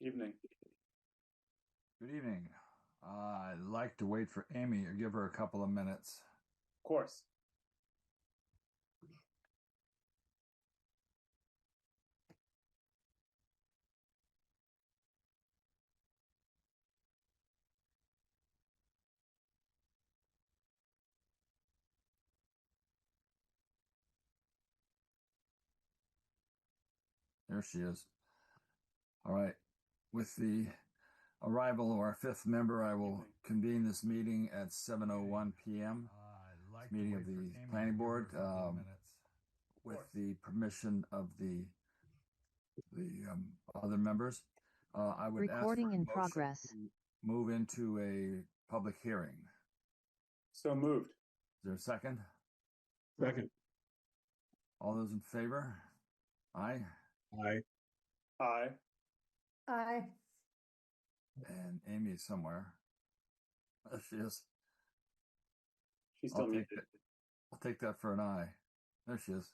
Evening. Good evening. I'd like to wait for Amy or give her a couple of minutes. Of course. There she is. All right. With the arrival of our fifth member, I will convene this meeting at 7:01 p.m. Meeting of the Planning Board with the permission of the other members. I would Recording ask for in a motion progress. to move into a public hearing. So moved. Is there a second? Second. All those in favor? Aye. Aye. Aye. Aye. And Amy is somewhere. There she is. She's still muted. I'll take that for an aye. There she is.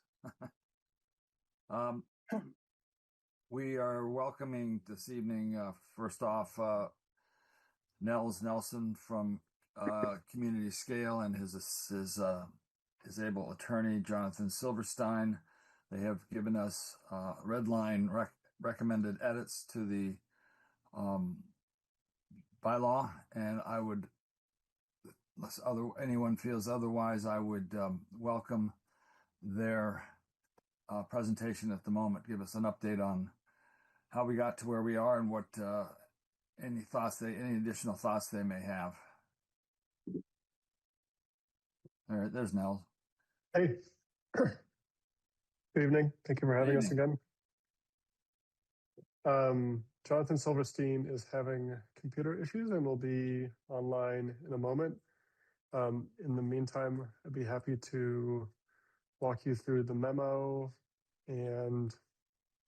We are welcoming this evening, first off, Nels Nelson from Community Scale and his able attorney, Jonathan Silverstein. They have given us red line recommended edits to the bylaw, and I would, unless anyone feels otherwise, I would welcome their presentation at the moment. Give us an update on how we got to where we are and what any additional thoughts they may have. There's Nels. Hey. Good evening. Thank you for having us again. Jonathan Silverstein is having computer issues and will be online in a moment. In the meantime, I'd be happy to walk you through the memo and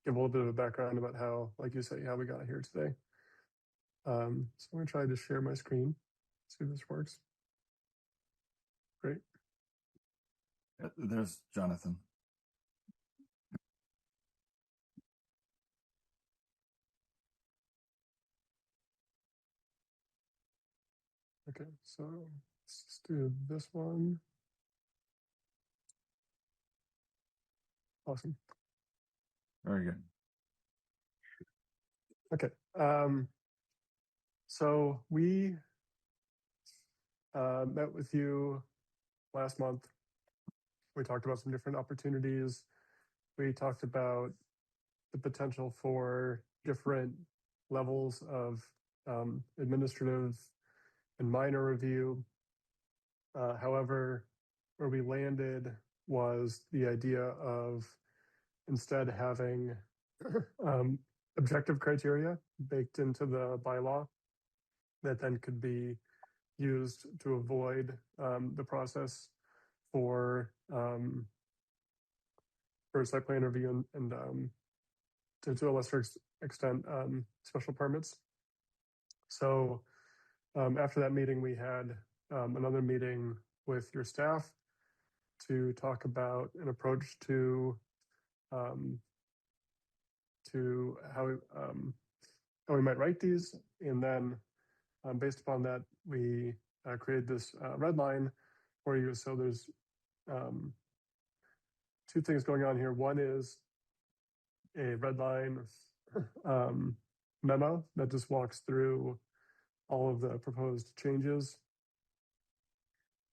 give a little bit of a background about how, like you say, how we got here today. So I'm going to try to share my screen, see if this works. Great. There's Jonathan. Okay, so let's just do this one. Awesome. Very good. Okay. So we met with you last month. We talked about some different opportunities. We talked about the potential for different levels of administrative and minor review. However, where we landed was the idea of instead having objective criteria baked into the bylaw that then could be used to avoid the process for site plan review and to a lesser extent special permits. So after that meeting, we had another meeting with your staff to talk about an approach to how we might write these, and then based upon that, we created this red line for you. So there's two things going on here. One is a red line memo that just walks through all of the proposed changes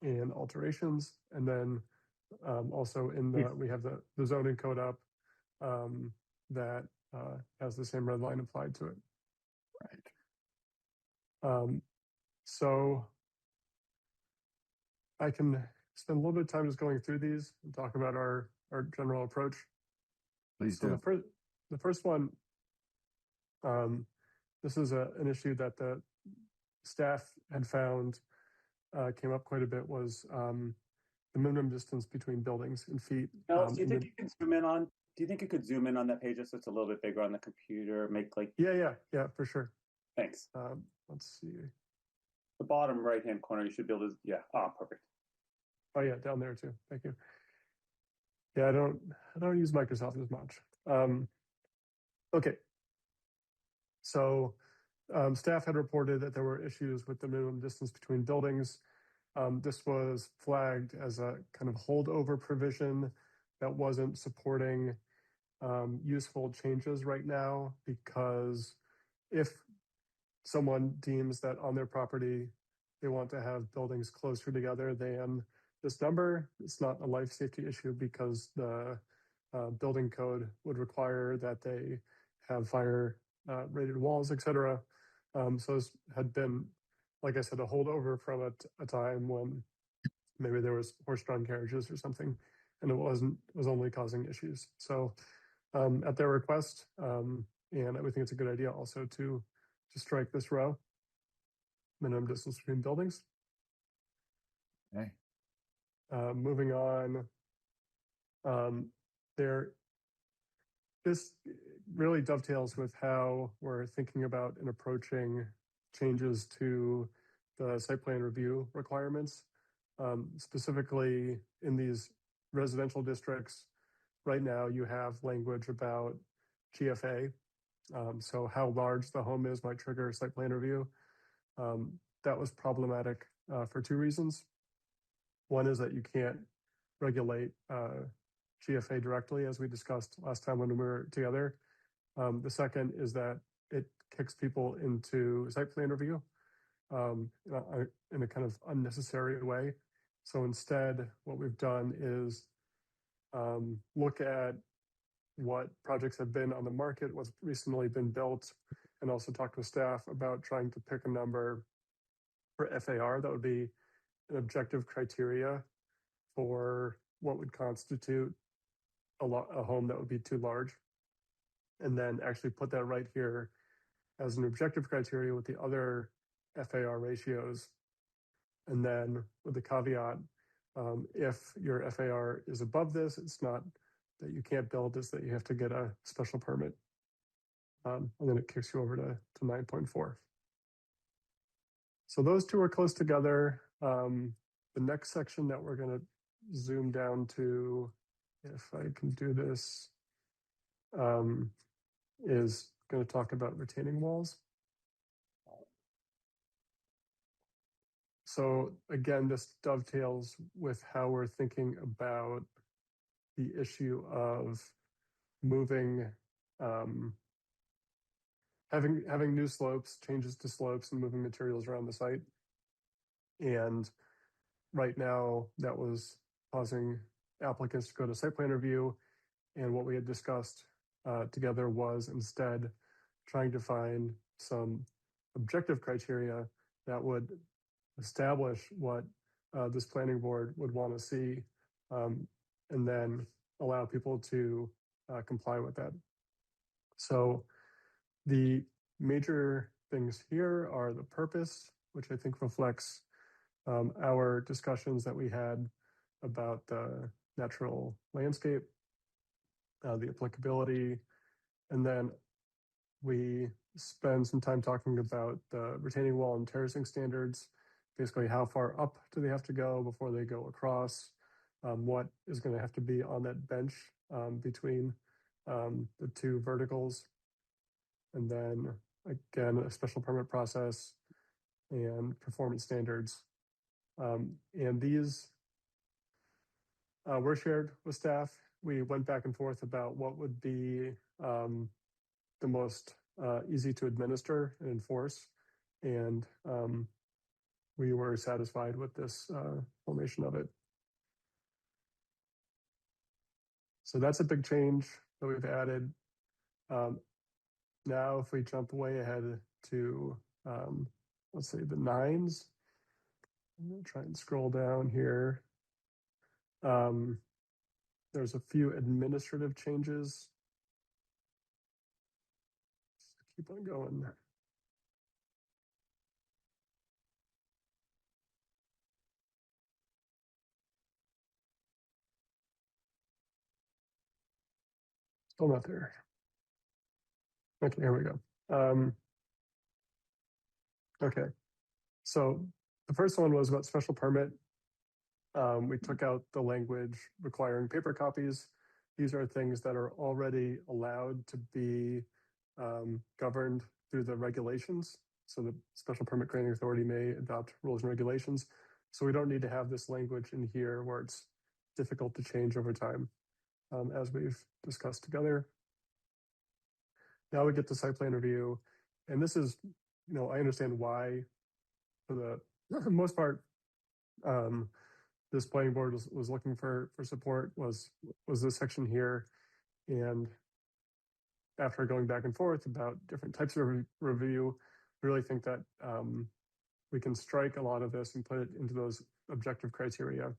and alterations, and then also in we have the zoning code up that has the same red line applied to it. Right. So I can spend a little bit of time just going through these and talk about our general approach. Please do. So the first one, this is an issue that the staff had found came up quite a bit, was the minimum distance between buildings in feet. Alex, do you think you can zoom in on? Do you think you could zoom in on that page just so it's a little bit bigger on the computer? Make like Yeah, for sure. Thanks. Let's see. The bottom right-hand corner, you should be able to. Yeah. Oh, perfect. Oh yeah, down there too. Thank you. Yeah, I don't use Microsoft as much. Okay. So staff had reported that there were issues with the minimum distance between buildings. This was flagged as a kind of holdover provision that wasn't supporting useful changes right now, because if someone deems that on their property they want to have buildings closer together than this number, it's not a life safety issue, because the building code would require that they have fire rated walls, etc. So this had been, like I said, a holdover from a time when maybe there was horse-drawn carriages or something, and it was only causing issues. So at their request, and we think it's a good idea also to strike this row, minimum distance between buildings. Okay. Moving on, this really dovetails with how we're thinking about and approaching changes to the site plan review requirements. Specifically in these residential districts, right now you have language about GFA. So how large the home is might trigger site plan review. That was problematic for two reasons. One is that you can't regulate GFA directly, as we discussed last time when we were together. The second is that it kicks people into site plan review in a kind of unnecessary way. So instead, what we've done is look at what projects have been on the market, what's recently been built, and also talk with staff about trying to pick a number for FAR that would be an objective criteria for what would constitute a home that would be too large, and then actually put that right here as an objective criteria with the other FAR ratios. And then with the caveat, if your FAR is above this, it's not that you can't build, it's that you have to get a special permit. And then it kicks you over to 9.4. So those two are close together. The next section that we're going to zoom down to, if I can do this, is going to talk about retaining walls. So again, this dovetails with how we're thinking about the issue of moving, having new slopes, changes to slopes, and moving materials around the site. And right now, that was causing applicants to go to site plan review. And what we had discussed together was instead trying to find some objective criteria that would establish what this planning board would want to see, and then allow people to comply with that. So the major things here are the purpose, which I think reflects our discussions that we had about the natural landscape, the applicability, and then we spend some time talking about the retaining wall and terracing standards. Basically, how far up do they have to go before they go across? What is going to have to be on that bench between the two verticals? And then again, a special permit process and performance standards. And these were shared with staff. We went back and forth about what would be the most easy to administer and enforce. And we were satisfied with this formation of it. So that's a big change that we've added. Now, if we jump way ahead to, let's say, the nines, I'm going to try and scroll down here. There's a few administrative changes. Keep on going. Still not there. Okay, here we go. Okay, so the first one was about special permit. We took out the language requiring paper copies. These are things that are already allowed to be governed through the regulations. So the special permit granting authority may adopt rules and regulations. So we don't need to have this language in here where it's difficult to change over time, as we've discussed together. Now we get to site plan review. And this is, I understand why, for the most part, this planning board was looking for support was this section here. And after going back and forth about different types of review, I really think that we can strike a lot of this and put it into those objective criteria.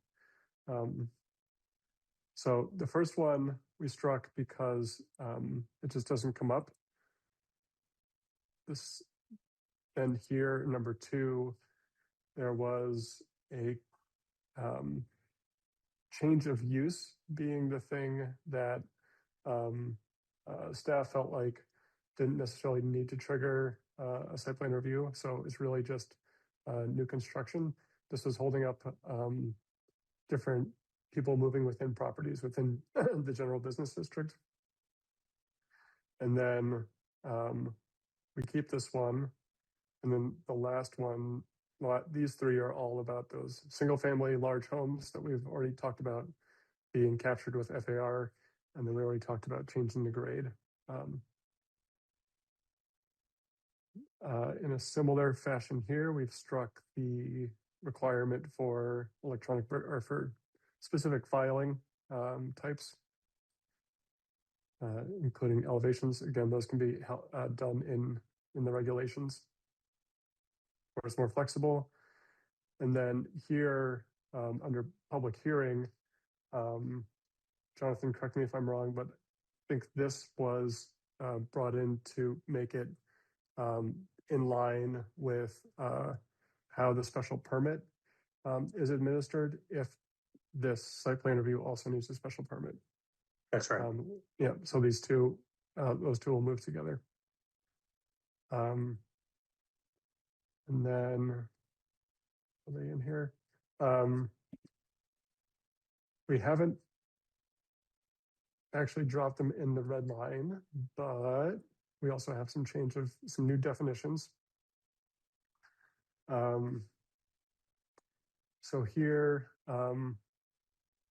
So the first one we struck because it just doesn't come up. This, and here, number 2, there was a change of use being the thing that staff felt like didn't necessarily need to trigger a site plan review. So it's really just new construction. This was holding up different people moving within properties within the general business district. And then we keep this one. And then the last one, these 3 are all about those single family large homes that we've already talked about being captured with FAR. And then we already talked about changing the grade. In a similar fashion here, we've struck the requirement for electronic or for specific filing types, including elevations. Again, those can be done in the regulations, where it's more flexible. And then here, under public hearing, Jonathan, correct me if I'm wrong, but I think this was brought in to make it in line with how the special permit is administered if this site plan review also needs a special permit. That's right. Yeah, so those two will move together. And then, are they in here? We haven't actually dropped them in the red line, but we also have some new definitions. So here,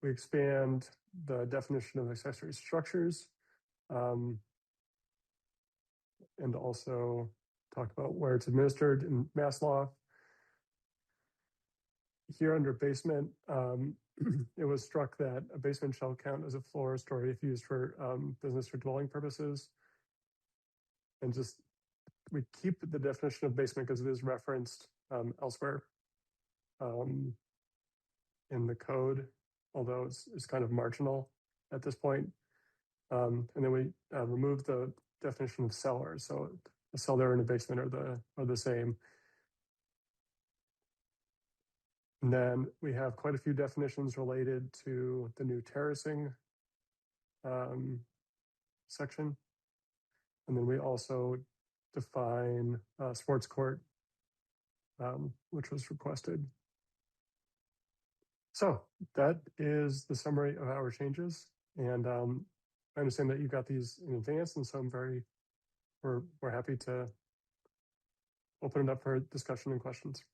we expand the definition of accessory structures, and also talk about where it's administered in mass law. Here under basement, it was struck that a basement shall count as a floor or story if used for business or dwelling purposes. And just, we keep the definition of basement because it is referenced elsewhere in the code, although it's kind of marginal at this point. And then we remove the definition of cellar. So a cellar and a basement are the same. And then we have quite a few definitions related to the new terracing section. And then we also define sports court, which was requested. So that is the summary of our changes. And I understand that you got these in advance, and so we're happy to open it up for discussion and questions.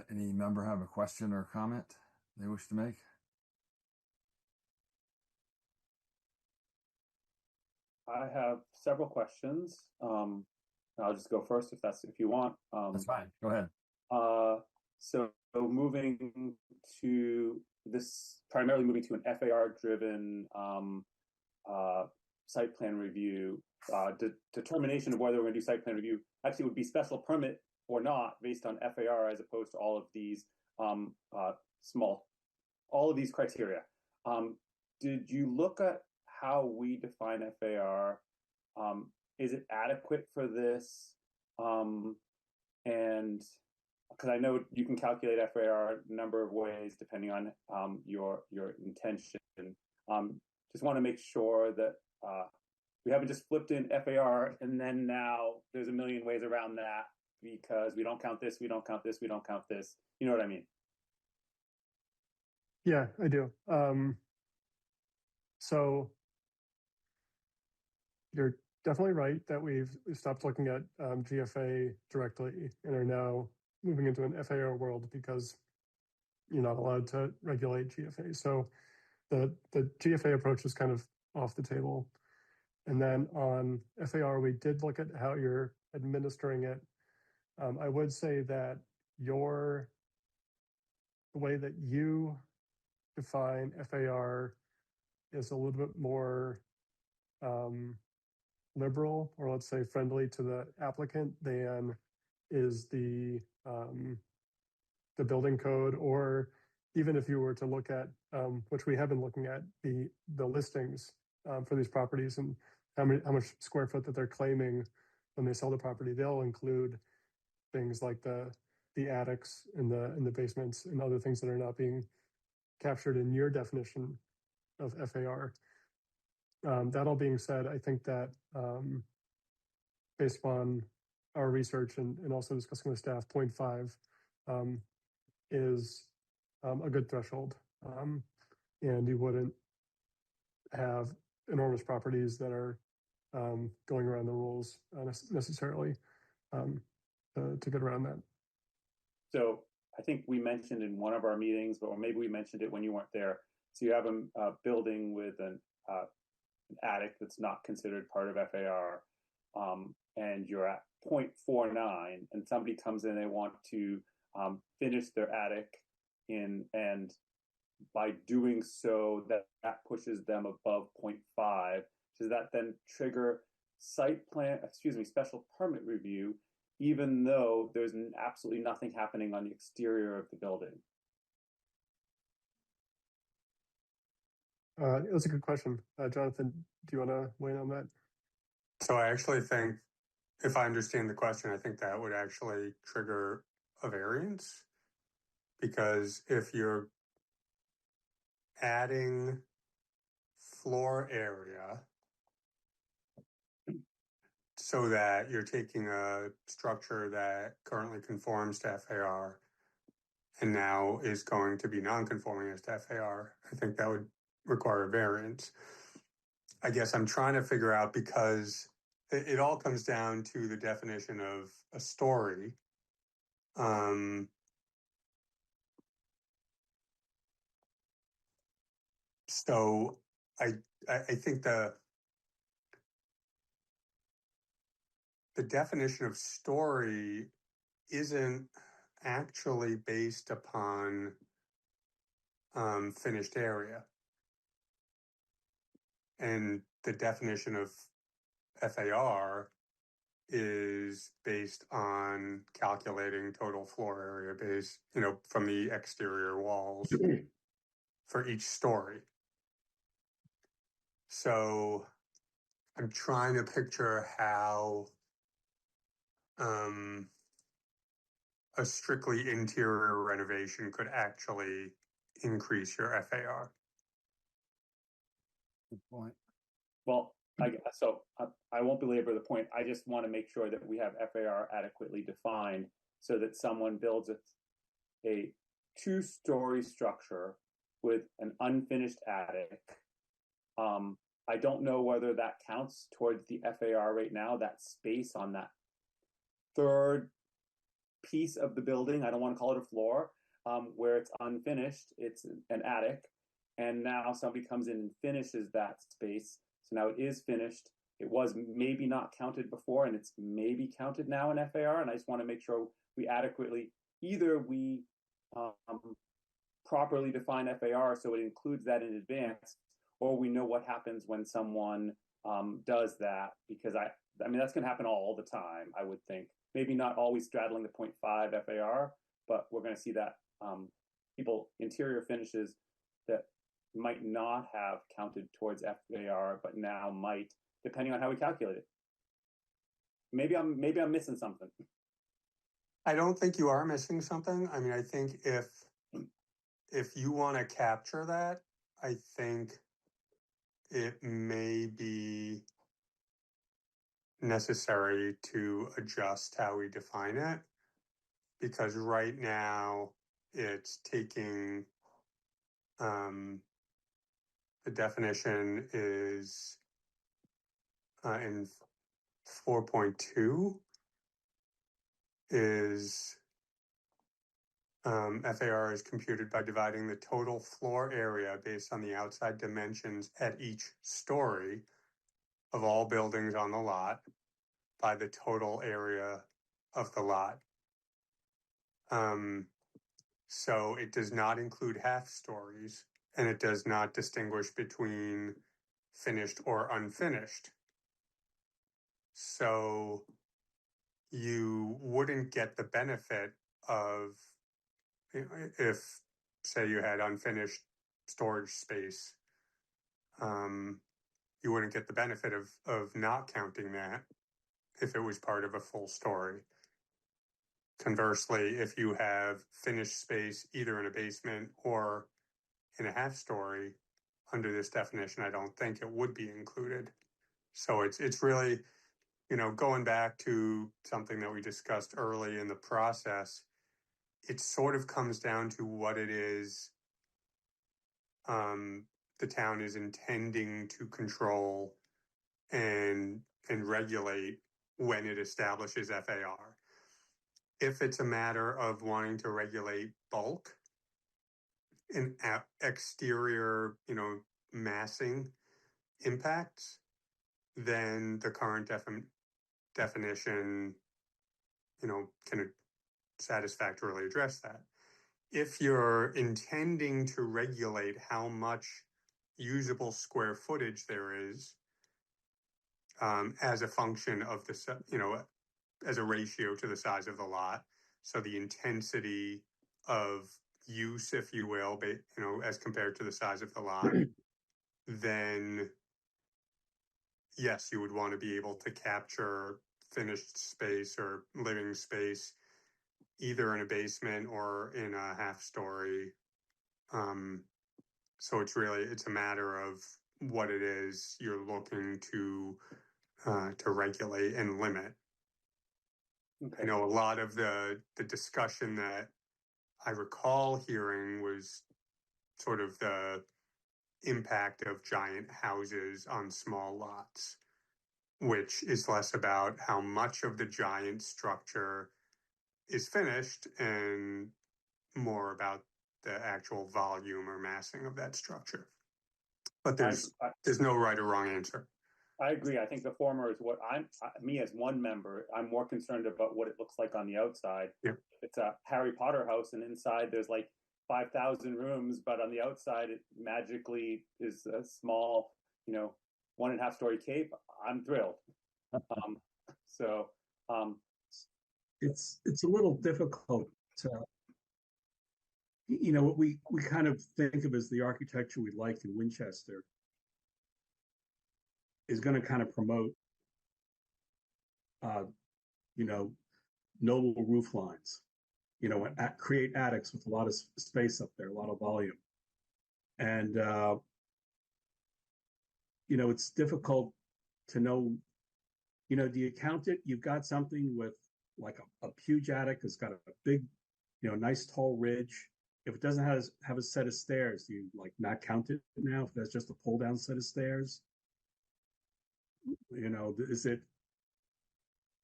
Any member have a question or comment they wish to make? I have several questions. I'll just go first if you want. That's fine. Go ahead. So moving to this, primarily moving to an FAR-driven site plan review, determination of whether we're going to do site plan review actually would be special permit or not based on FAR as opposed to all of these all of these criteria. Did you look at how we define FAR? Is it adequate for this? And because I know you can calculate FAR a number of ways depending on your intention. Just want to make sure that we haven't just flipped in FAR and then now there's a million ways around that because we don't count this, we don't count this, we don't count this. You know what I mean? Yeah, I do. So definitely right that we've stopped looking at GFA directly and are now moving into an FAR world because you're not allowed to regulate GFA. So the GFA approach is kind of off the table. And then on FAR, we did look at how you're administering it. I would say that the way that you define FAR is a little bit more liberal, or let's say friendly to the applicant than is the building code, or even if you were to look at, which we have been looking at, the listings for these properties and how much square foot that they're claiming when they sell the property, they'll include things like the attics and the basements and other things that are not being captured in your definition of FAR. That all being said, I think that based upon our research and also discussing with staff, 0.5 is a good threshold. And you wouldn't have enormous properties that are going around the rules necessarily to get around that. So I think we mentioned in one of our meetings, or maybe we mentioned it when you weren't there. So you have a building with an attic that's not considered part of FAR, and you're at 0.49, and somebody comes in, they want to finish their attic and by doing so, that pushes them above 0.5. Does that then trigger special permit review, even though there's absolutely nothing happening on the exterior of the building? That's a good question. Jonathan, do you want to weigh in on that? So I actually think, if I understand the question, I think that would actually trigger a variance, because if you're adding floor area so that you're taking a structure that currently conforms to FAR and now is going to be non-conforming as to FAR, I think that would require a variance. I guess I'm trying to figure out, because it all comes down to the definition of a story. So I think the definition of story isn't actually based upon finished area. And the definition of FAR is based on calculating total floor area based, from the exterior walls for each story. So I'm trying to picture how a strictly interior renovation could actually increase your FAR. Good point. Well, I won't belabor the point. I just want to make sure that we have FAR adequately defined so that someone builds a two-story structure with an unfinished attic. I don't know whether that counts towards the FAR right now, that space on that third piece of the building. I don't want to call it a floor, where it's unfinished. It's an attic. And now somebody comes in and finishes that space. So now it is finished. It was maybe not counted before, and it's maybe counted now in FAR. And I just want to make sure we adequately, either we properly define FAR so it includes that in advance, or we know what happens when someone does that, because I mean, that's going to happen all the time, I would think. Maybe not always straddling the 0.5 FAR, but we're going to see that interior finishes that might not have counted towards FAR, but now might, depending on how we calculate it. Maybe I'm missing something. I don't think you are missing something. I mean, I think if you want to capture that, I think it may be necessary to adjust how we define it, because right now it's taking the definition is in 4.2 is FAR is computed by dividing the total floor area based on the outside dimensions at each story of all buildings on the lot by the total area of the lot. So it does not include half stories, and it does not distinguish between finished or unfinished. So you wouldn't get the benefit of, if, say, you had unfinished storage space, you wouldn't get the benefit of not counting that if it was part of a full story. Conversely, if you have finished space either in a basement or in a half story, under this definition, I don't think it would be included. So it's really, going back to something that we discussed early in the process, it sort of comes down to what it is the town is intending to control and regulate when it establishes FAR. If it's a matter of wanting to regulate bulk and exterior, massing impacts, then the current definition, can satisfactorily address that. If you're intending to regulate how much usable square footage there is as a function of the, as a ratio to the size of the lot, so the intensity of use, if you will, as compared to the size of the lot, then yes, you would want to be able to capture finished space or living space either in a basement or in a half story. So it's a matter of what it is you're looking to regulate and limit. Okay. I know a lot of the discussion that I recall hearing was sort of the impact of giant houses on small lots, which is less about how much of the giant structure is finished and more about the actual volume or massing of that structure. But there's no right or wrong answer. I agree. I think the former is what me as one member, I'm more concerned about what it looks like on the outside. Yeah. It's a Harry Potter house, and inside there's like 5,000 rooms, but on the outside it magically is a small, 1.5 story cape. I'm thrilled. It's a little difficult to, what we kind of think of as the architecture we like in Winchester is going to kind of promote, noble roof lines, create attics with a lot of space up there, a lot of volume. And, it's difficult to know, do you count it? You've got something with like a huge attic, it's got a big, nice tall ridge. If it doesn't have a set of stairs, do you like not count it now? If that's just a pull down set of stairs? Is it,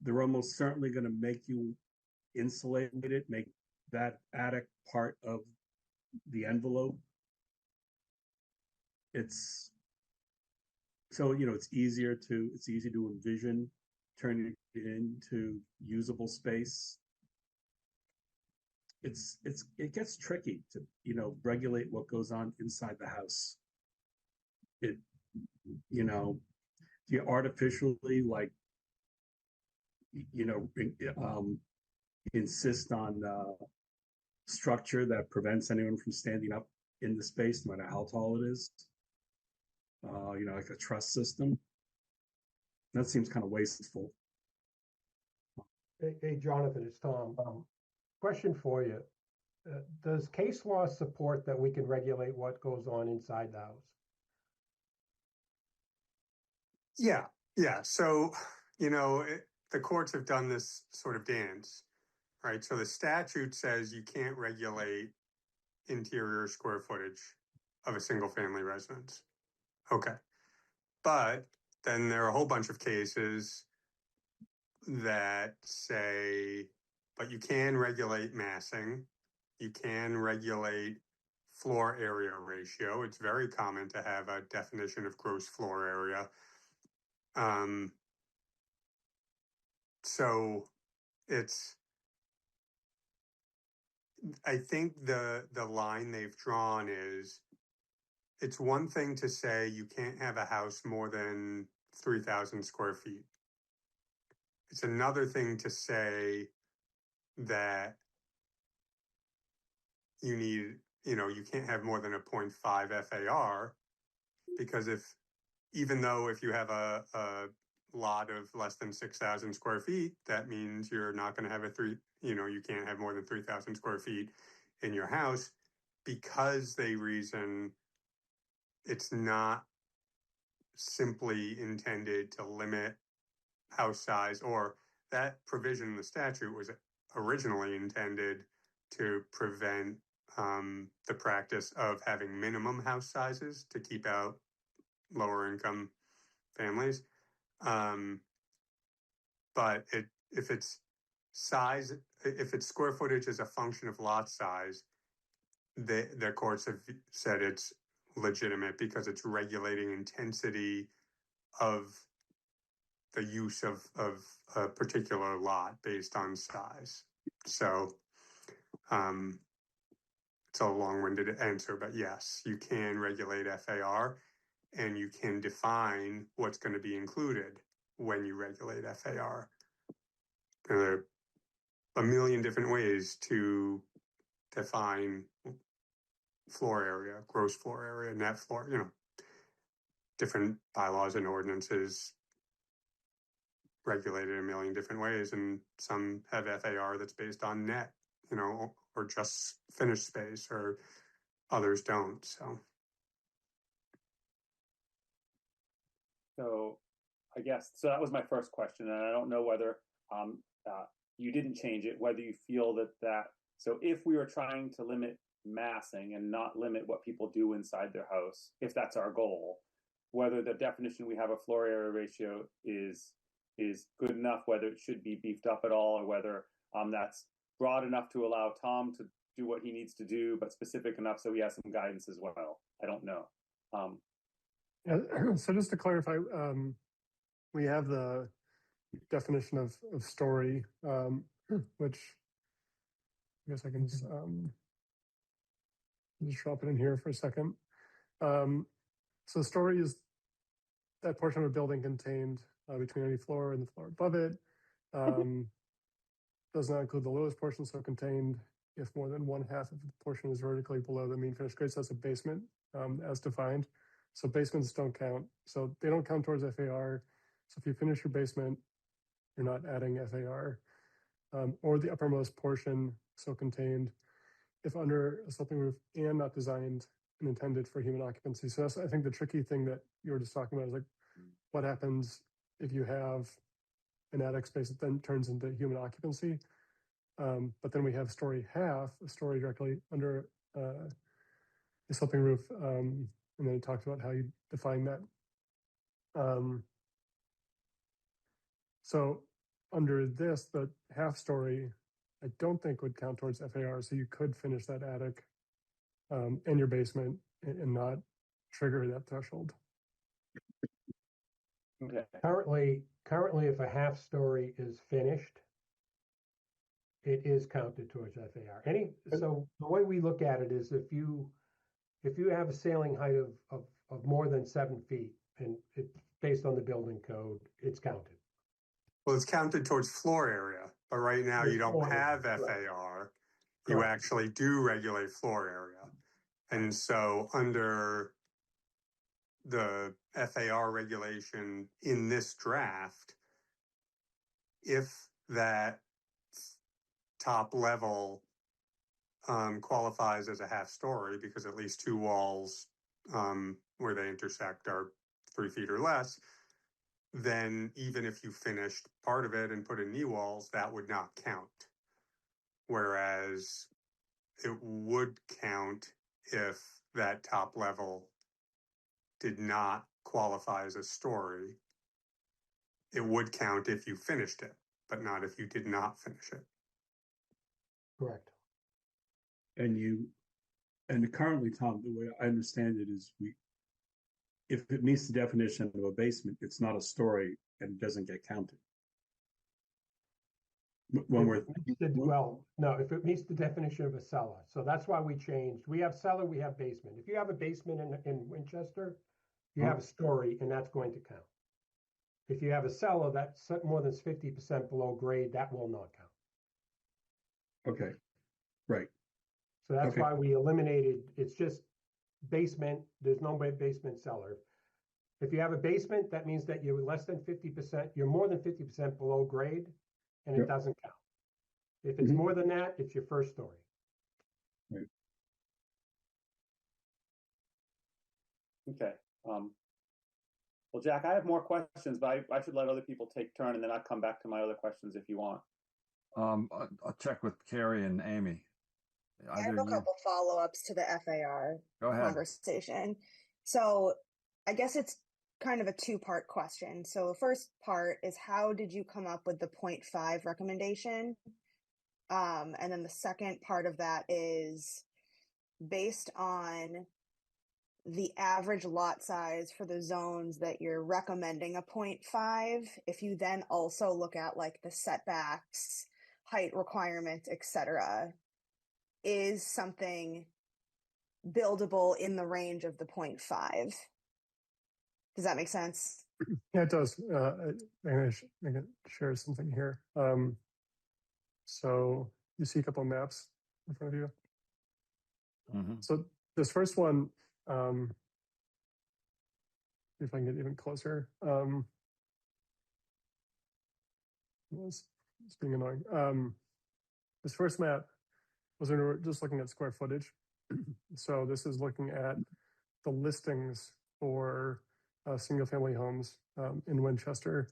they're almost certainly going to make you insulate it, make that attic part of the envelope. It's easy to envision turning it into usable space. It gets tricky to, regulate what goes on inside the house. Do you artificially insist on structure that prevents anyone from standing up in the space, no matter how tall it is? Like a truss system. That seems kind of wasteful. Hey, Jonathan, it's Tom. Question for you. Does case law support that we can regulate what goes on inside the house? Yeah. So, the courts have done this sort of dance, right? So the statute says you can't regulate interior square footage of a single family residence. Okay. But then there are a whole bunch of cases that say, but you can regulate massing, you can regulate floor area ratio. It's very common to have a definition of gross floor area. So I think the line they've drawn is, it's one thing to say you can't have a house more than 3,000 square feet. It's another thing to say that you can't have more than a 0.5 FAR, because even though if you have a lot of less than 6,000 square feet, that means you're not going to have you can't have more than 3,000 square feet in your house, because they reason it's not simply intended to limit house size, or that provision in the statute was originally intended to prevent the practice of having minimum house sizes to keep out lower income families. But if it's square footage is a function of lot size, the courts have said it's legitimate because it's regulating intensity of the use of a particular lot based on size. So it's a long-winded answer, but yes, you can regulate FAR, and you can define what's going to be included when you regulate FAR. There are a million different ways to define floor area, gross floor area, net floor, different bylaws and ordinances regulated a million different ways, and some have FAR that's based on net, or just finished space, or others don't. So I guess, so that was my first question, and I don't know whether you didn't change it, whether you feel so if we were trying to limit massing and not limit what people do inside their house, if that's our goal, whether the definition we have of floor area ratio is good enough, whether it should be beefed up at all, or whether that's broad enough to allow Tom to do what he needs to do, but specific enough so he has some guidance as well. I don't know. So just to clarify, we have the definition of story, which I guess I can just drop it in here for a second. So story is that portion of a building contained between any floor and the floor above it. Does not include the lowest portion, so contained if more than one half of the portion is vertically below the mean finished grade. So that's a basement as defined. So basements don't count. So they don't count towards FAR. So if you finish your basement, you're not adding FAR. Or the uppermost portion, so contained, if under a sloping roof and not designed and intended for human occupancy. So that's, I think, the tricky thing that you were just talking about is like, what happens if you have an attic space that then turns into human occupancy? But then we have story half, a story directly under the sloping roof. And then he talked about how you define that. So under this, the half story, I don't think would count towards FAR. So you could finish that attic in your basement and not trigger that threshold. Okay. Currently, if a half story is finished, it is counted towards FAR. So the way we look at it is if you have a ceiling height of more than 7 feet, and it's based on the building code, it's counted. Well, it's counted towards floor area, but right now you don't have FAR. You actually do regulate floor area. And so under the FAR regulation in this draft, if that top level qualifies as a half story because at least two walls where they intersect are 3 feet or less, then even if you finished part of it and put in knee walls, that would not count. Whereas it would count if that top level did not qualify as a story. It would count if you finished it. but not if you did not finish it. Correct. And currently, Tom, the way I understand it is if it meets the definition of a basement, it's not a story and doesn't get counted. When we're Well, no, if it meets the definition of a cellar. So that's why we changed. We have cellar, we have basement. If you have a basement in Winchester, you have a story, and that's going to count. If you have a cellar that's more than 50% below grade, that will not count. Okay, right. So that's why we eliminated, it's just basement, there's no basement cellar. If you have a basement, that means that you're less than 50%, you're more than 50% below grade, and it doesn't count. If it's more than that, it's your first story. Right. Okay. Well, Jack, I have more questions, but I should let other people take turn, and then I'll come back to my other questions if you want. I'll check with Carrie and Amy. I have a couple follow-ups to the FAR conversation. So I guess it's kind of a two-part question. So the first part is, how did you come up with the 0.5 recommendation? And then the second part of that is, based on the average lot size for the zones that you're recommending a 0.5, if you then also look at like the setbacks, height requirements, etc., is something buildable in the range of the 0.5? Does that make sense? Yeah, it does. I'm going to share something here. So you see a couple of maps in front of you. So this first one, if I can get even closer, it's being annoying. This first map was when we were just looking at square footage. So this is looking at the listings for single-family homes in Winchester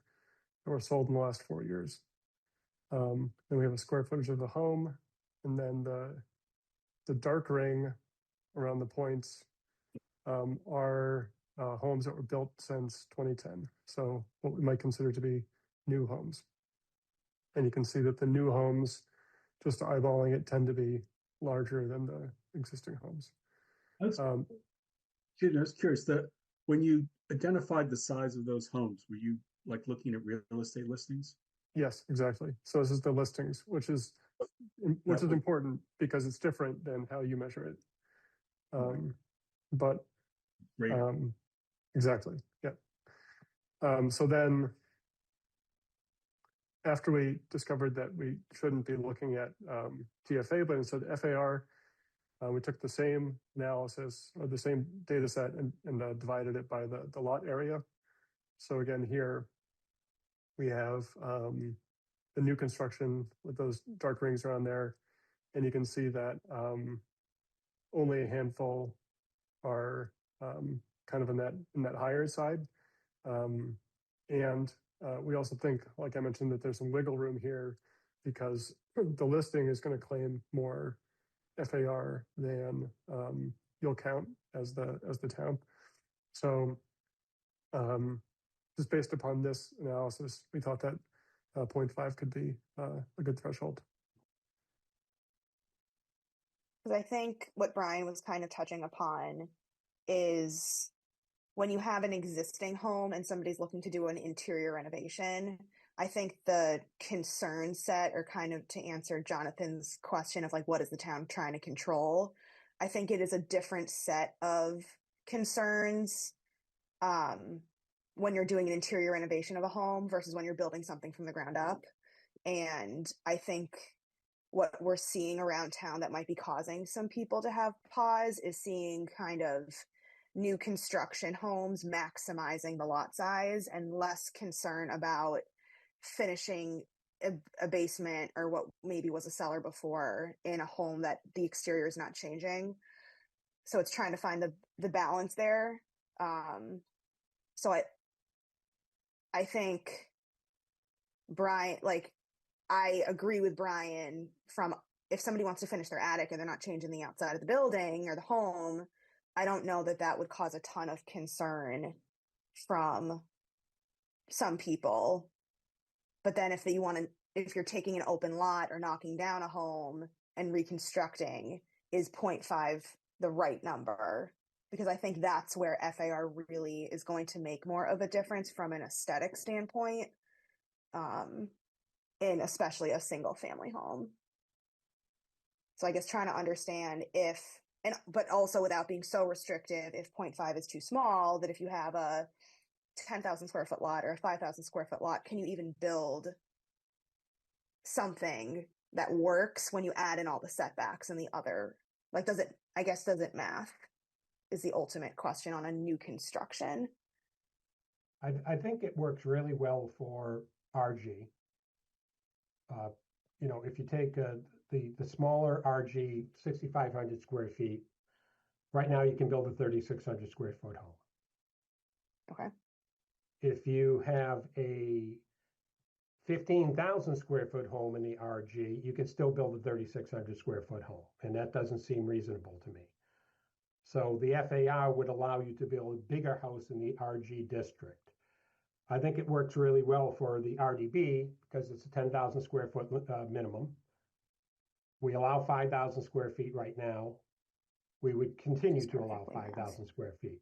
that were sold in the last 4 years. Then we have a square footage of the home, and then the dark ring around the points are homes that were built since 2010. So what we might consider to be new homes. And you can see that the new homes, just eyeballing it, tend to be larger than the existing homes. I was curious that when you identified the size of those homes, were you like looking at real estate listings? Yes, exactly. So this is the listings, which is important because it's different than how you measure it. But exactly, yeah. So then, after we discovered that we shouldn't be looking at TFA, but instead FAR, we took the same analysis or the same data set and divided it by the lot area. So again, here we have the new construction with those dark rings around there. And you can see that only a handful are kind of in that higher side. And we also think, like I mentioned, that there's some wiggle room here because the listing is going to claim more FAR than you'll count as the town. So just based upon this analysis, we thought that 0.5 could be a good threshold. Because I think what Brian was kind of touching upon is, when you have an existing home and somebody's looking to do an interior renovation, I think the concern set, or kind of to answer Jonathan's question of like, what is the town trying to control? I think it is a different set of concerns when you're doing an interior renovation of a home versus when you're building something from the ground up. And I think what we're seeing around town that might be causing some people to have pause is seeing kind of new construction homes maximizing the lot size and less concern about finishing a basement or what maybe was a cellar before in a home that the exterior is not changing. So it's trying to find the balance there. So I think Brian, like, I agree with Brian from, if somebody wants to finish their attic and they're not changing the outside of the building or the home, I don't know that would cause a ton of concern from some people. But then if you want to if you're taking an open lot or knocking down a home and reconstructing, is 0.5 the right number? Because I think that's where FAR really is going to make more of a difference from an aesthetic standpoint, in especially a single family home. So I guess trying to understand but also without being so restrictive, if 0.5 is too small, that if you have a 10,000 square foot lot or a 5,000 square foot lot, can you even build something that works when you add in all the setbacks and the other, like, does it math is the ultimate question on a new construction. I think it works really well for RG. If you take the smaller RG, 6,500 square feet, right now you can build a 3,600 square foot home. Okay. If you have a 15,000 square foot home in the RG, you can still build a 3,600 square foot home, and that doesn't seem reasonable to me. So the FAR would allow you to build a bigger house in the RG district. I think it works really well for the RDB because it's a 10,000 square foot minimum. We allow 5,000 square feet right now. We would continue to allow 5,000 square feet.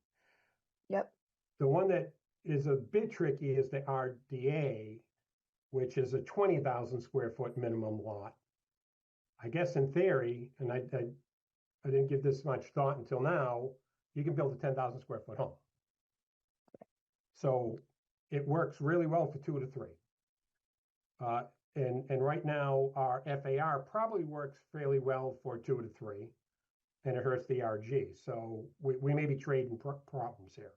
Yep. The one that is a bit tricky is the RDA, which is a 20,000 square foot minimum lot. I guess in theory, and I didn't give this much thought until now, you can build a 10,000 square foot home. So it works really well for 2 to 3. And right now our FAR probably works fairly well for 2 to 3, and it hurts the RG. So we may be trading problems here.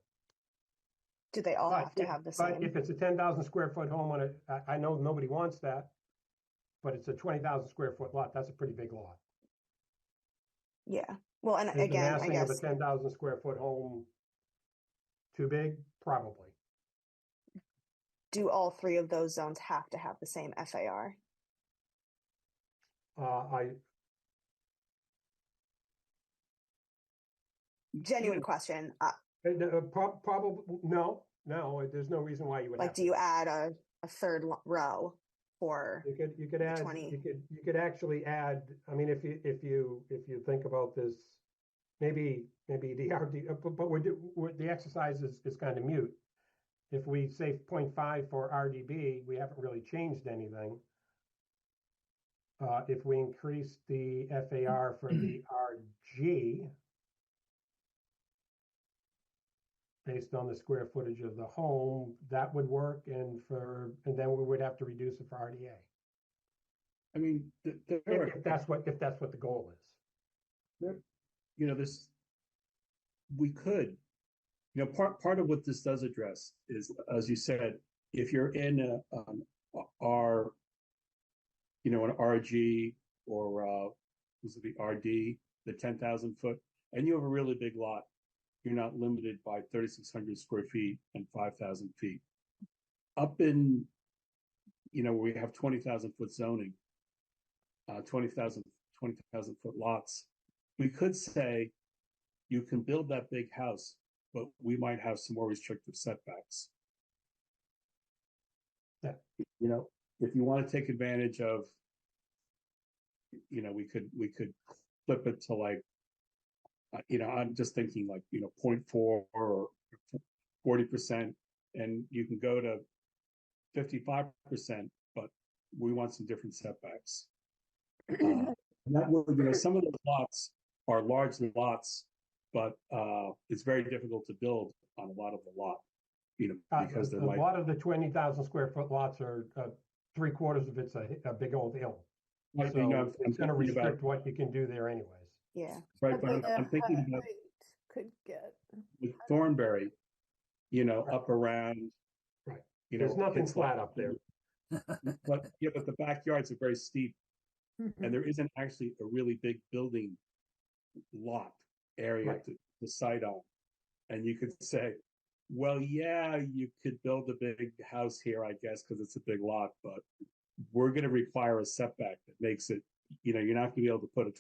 Do they all have to have the same? But if it's a 10,000 square foot home I know nobody wants that, but it's a 20,000 square foot lot. That's a pretty big lot. Yeah. Well, and Is again, the massing I of a guess 10,000 square foot home too big? Probably. do all 3 of those zones have to have the same FAR? Genuine question. Probably no. There's no reason why you would. Like, do you add a third row for? You could add 20? You could actually add. I mean, if you think about this, maybe the RD, but the exercise is kind of mute. If we say 0.5 for RDB, we haven't really changed anything. If we increase the FAR for the RG based on the square footage of the home, that would work, and then we would have to reduce it for RDA. I mean, if that's what the goal is. We could, part of what this does address is, as you said, if you're in an RG or the RD, the 10,000 foot, and you have a really big lot, you're not limited by 3,600 square feet and 5,000 feet. Up in, we have 20,000 foot zoning, 20,000 foot lots. We could say you can build that big house, but we might have some more restrictive setbacks. Yeah. If you want to take advantage of, we could flip it to like, I'm just thinking like, 0.4 or 40%, and you can go to 55%, but we want some different setbacks. That would, some of those lots are large lots, but it's very difficult to build on a lot of the lot, because they're like. A lot of the 20,000 square foot lots are 3/4 of it's a big old hill. Right, so it's going to restrict what you can do there anyways. Yeah. Right, but I'm thinking about could get with Thornbury, up around. Right. There's nothing flat up there. But the backyards are very steep, and there isn't actually a really big building lot area to site on. And you could say, well, yeah, you could build a big house here, I guess, because it's a big lot, but we're going to require a setback that makes it, you're not going to be able to put a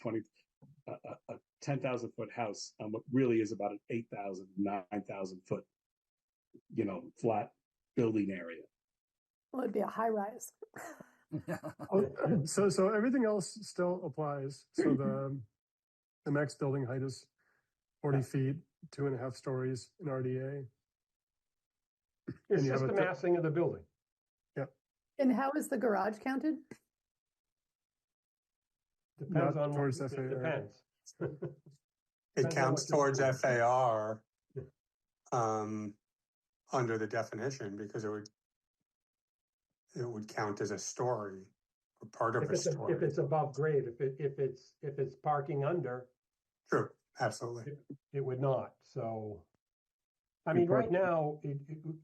10,000 foot house on what really is about an 8,000, 9,000 foot, flat building area. Well, it'd be a high rise. So everything else still applies. So the max building height is 40 feet, 2.5 stories in RDA. It's you just have the a massing of the building. And how is the garage counted? Depends Not on towards what, FAR. it depends. It Depends on counts what you're towards doing. FAR under the definition because it would count as a story or part of If a it's story. if it's above grade, if it's parking under, True, absolutely. it would not. So, I mean, right now,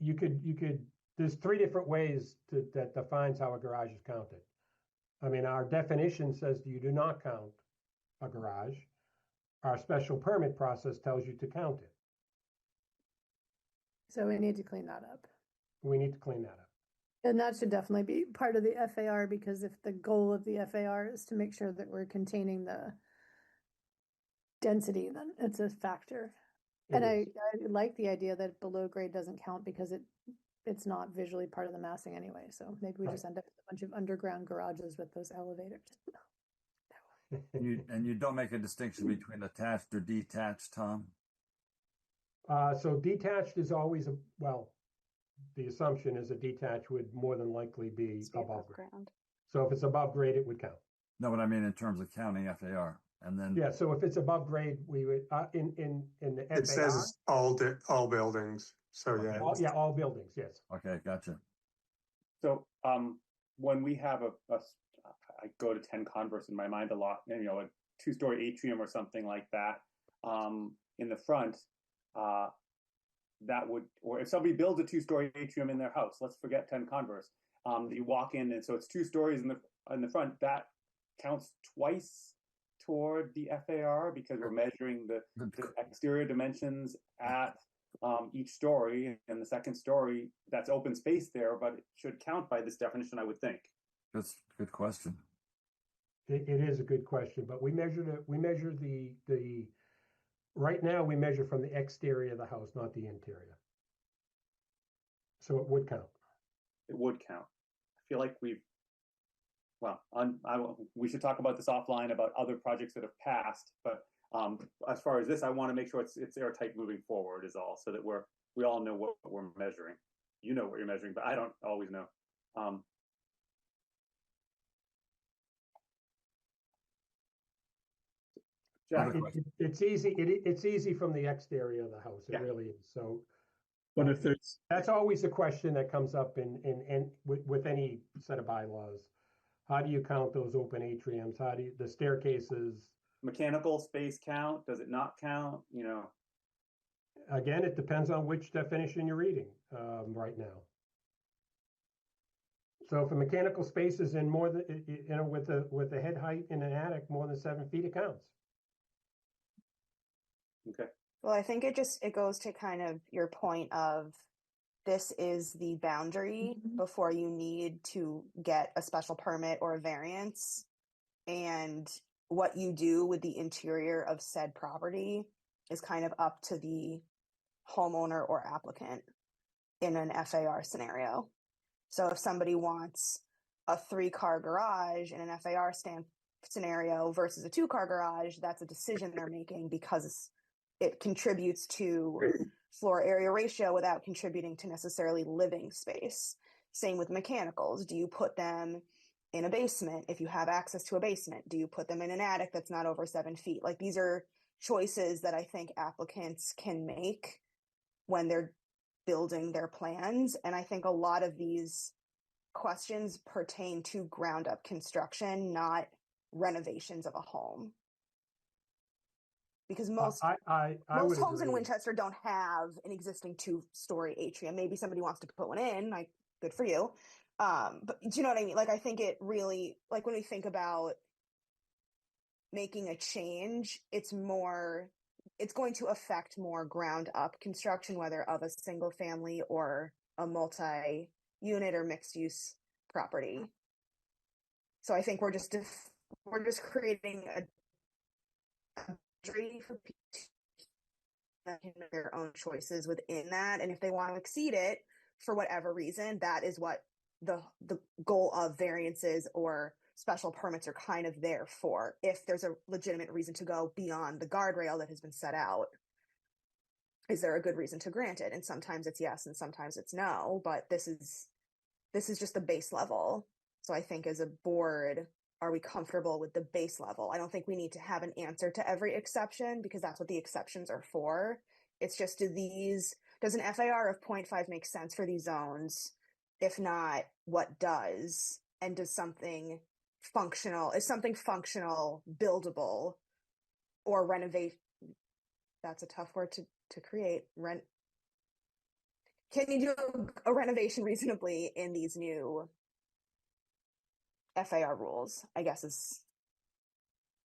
you could. There's 3 different ways that defines how a garage is counted. I mean, our definition says you do not count a garage. Our special permit process tells you to count it. So we need to clean that up. We need to clean that up. And that should definitely be part of the FAR, because if the goal of the FAR is to make sure that we're containing the density, then it's a factor. And I like the idea that below grade doesn't count because it's not visually part of the massing anyway. So maybe we just end up with a bunch of underground garages with those elevators. And you don't make a distinction between attached or detached, Tom? So detached is always the assumption is a detached would more than likely be above ground. So if it's above grade, it would count. No, but I mean in terms of counting FAR, and then So if it's above grade, we would in the FAR. It says all buildings. So Okay. All buildings. Yes. Okay, gotcha. So when we have I go to 10 Converse in my mind a lot, a 2-story atrium or something like that in the front, that would, or if somebody builds a 2-story atrium in their house, let's forget 10 Converse, you walk in and so it's 2 stories in the front, that counts twice toward the FAR because we're measuring the exterior dimensions at each story, and the second story, that's open space there, but it should count by this definition, I would think. That's a good question. It is a good question, but we measure the right now we measure from the exterior of the house, not the interior. So it would count. It would count. I feel like we should talk about this offline about other projects that have passed, but as far as this, I want to make sure it's airtight moving forward is all, so that we all know what we're measuring. You know what you're measuring, but I don't always know. Jack, it's easy. It's easy from the exterior of the house. It really is. So, But if there's that's always a question that comes up in with any set of bylaws. How do you count those open atriums? How do the staircases? Mechanical space count? Does it not count? Again, it depends on which definition you're reading right now. So if a mechanical space is in more than with the head height in an attic more than 7 feet, it counts. Okay. Well, I think it goes to kind of your point of this is the boundary before you need to get a special permit or a variance. And what you do with the interior of said property is kind of up to the homeowner or applicant in an FAR scenario. So if somebody wants a 3-car garage in an FAR scenario versus a 2-car garage, that's a decision they're making because it contributes to floor area ratio without contributing to necessarily living space. Same with mechanicals. Do you put them in a basement if you have access to a basement? Do you put them in an attic that's not over 7 feet? Like, these are choices that I think applicants can make when they're building their plans. And I think a lot of these questions pertain to ground up construction, not renovations of a home. Because most homes in Winchester don't have an existing 2-story atrium. Maybe somebody wants to put one in, like, good for you. But do you know what I mean? Like, I think it really, like, when we think about making a change, it's going to affect more ground up construction, whether of a single family or a multi-unit or mixed use property. So I think we're just creating a boundary for people that can make their own choices within that. And if they want to exceed it for whatever reason, that is what the goal of variances or special permits are kind of there for. If there's a legitimate reason to go beyond the guardrail that has been set out, is there a good reason to grant it? And sometimes it's yes, and sometimes it's no. But this is just the base level. So I think as a board, are we comfortable with the base level? I don't think we need to have an answer to every exception, because that's what the exceptions are for. It's just, does an FAR of 0.5 make sense for these zones? If not, what does? And is something functional, buildable, or renovate? That's a tough word to create. Can you do a renovation reasonably in these new FAR rules, I guess, is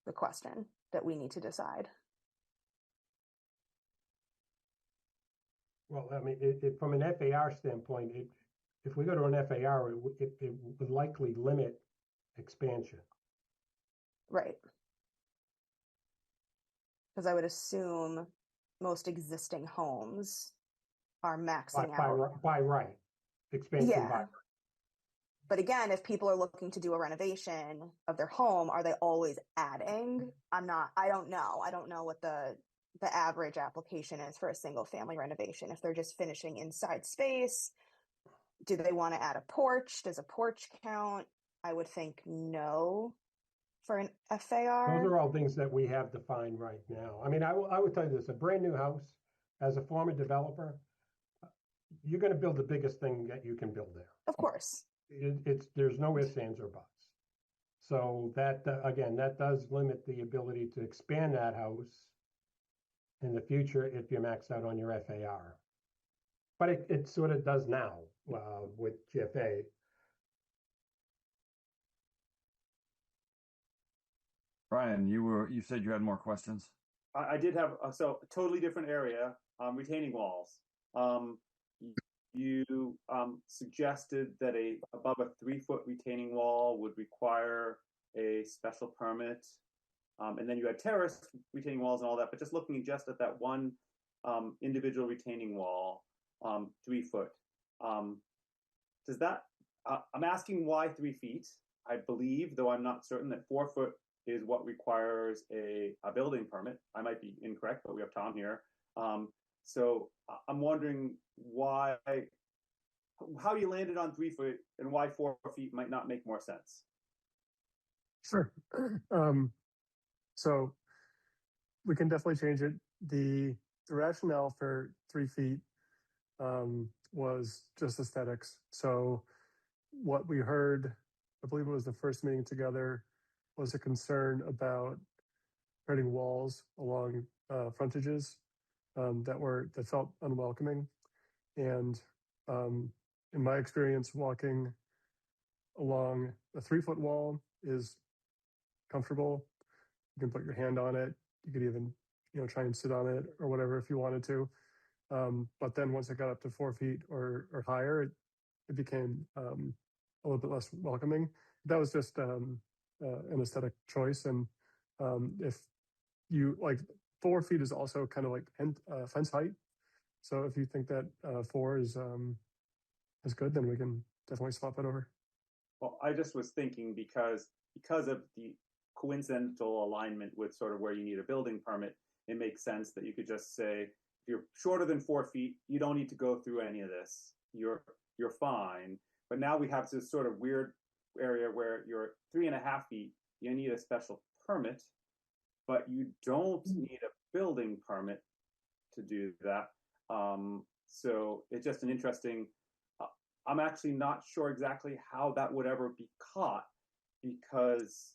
the question that we need to decide. Well, I mean, from an FAR standpoint, if we go to an FAR, it would likely limit expansion. Right. Because I would assume most existing homes are maxing out. By right. Expansion Yeah. by right. But again, if people are looking to do a renovation of their home, are they always adding? I don't know. I don't know what the average application is for a single family renovation. If they're just finishing inside space, do they want to add a porch? Does a porch count? I would think no for an FAR. Those are all things that we have defined right now. I mean, I would tell you this, a brand new house, as a former developer, you're going to build the biggest thing that you can build there. Of course. There's no ifs, ands, or buts. So that, again, that does limit the ability to expand that house in the future if you're maxed out on your FAR. But it sort of does now with GFA. Brian, you said you had more questions. I did have so a totally different area, retaining walls. You suggested that above a 3-foot retaining wall would require a special permit, and then you had terrace retaining walls and all that. But just looking just at that one individual retaining wall, 3 foot, does that? I'm asking why 3 feet. I believe, though I'm not certain, that 4 foot is what requires a building permit. I might be incorrect, but we have Tom here. So I'm wondering how you landed on 3 foot and why 4 feet might not make more sense. Sure. So we can definitely change it. The rationale for 3 feet was just aesthetics. So what we heard, I believe it was the first meeting together, was a concern about creating walls along frontages that felt unwelcoming. And in my experience, walking along a 3-foot wall is comfortable. You can put your hand on it. You could even, try and sit on it or whatever if you wanted to. But then once it got up to 4 feet or higher, it became a little bit less welcoming. That was just an aesthetic choice. And if you 4 feet is also kind of like fence height. So if you think that 4 is good, then we can definitely swap it over. Well, I just was thinking because of the coincidental alignment with sort of where you need a building permit, it makes sense that you could just say, if you're shorter than 4 feet, you don't need to go through any of this. You're fine. But now we have this sort of weird area where you're 3.5 feet, you need a special permit, but you don't need a building permit to do that. So it's just an interesting, I'm actually not sure exactly how that would ever be caught, because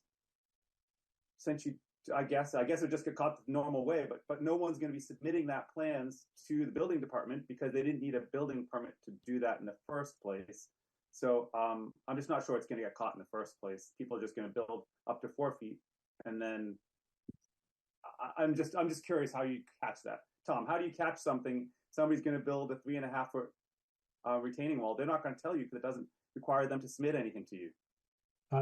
since I guess it would just get caught the normal way, but no one's going to be submitting that plans to the building department because they didn't need a building permit to do that in the first place. So I'm just not sure it's going to get caught in the first place. People are just going to build up to 4 feet, and then I'm just curious how you catch that. Tom, how do you catch something? Somebody's going to build a 3.5 foot retaining wall. They're not going to tell you because it doesn't require them to submit anything to you.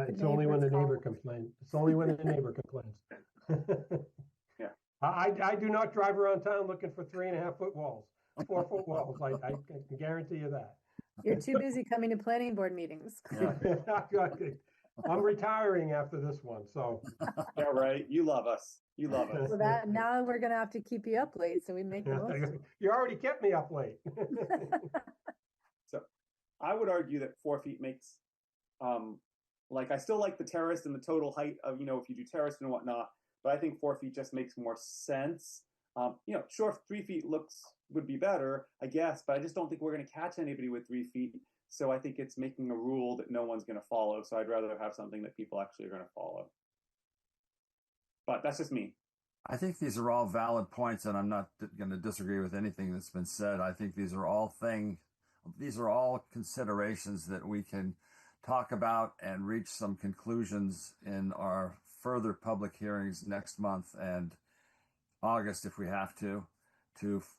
It's only when the neighbor complains. It's only when the neighbor complains. Yeah. I do not drive around town looking for 3.5 foot walls, 4 foot walls. I can guarantee you that. You're too busy coming to planning board meetings. Yeah. I'm retiring after this one, so. Yeah, right. You love us. You love us. So that now we're gonna have to keep you up late, so we make the most. You already kept me up late. So I would argue that 4 feet makes, like I still like the terrace and the total height of, if you do terrace and whatnot, but I think 4 feet just makes more sense. Sure, 3 feet would be better, I guess, but I just don't think we're going to catch anybody with 3 feet. So I think it's making a rule that no one's going to follow. So I'd rather have something that people actually are going to follow. But that's just me. I think these are all valid points, and I'm not going to disagree with anything that's been said. I think these are all considerations that we can talk about and reach some conclusions in our further public hearings next month and August, if we have to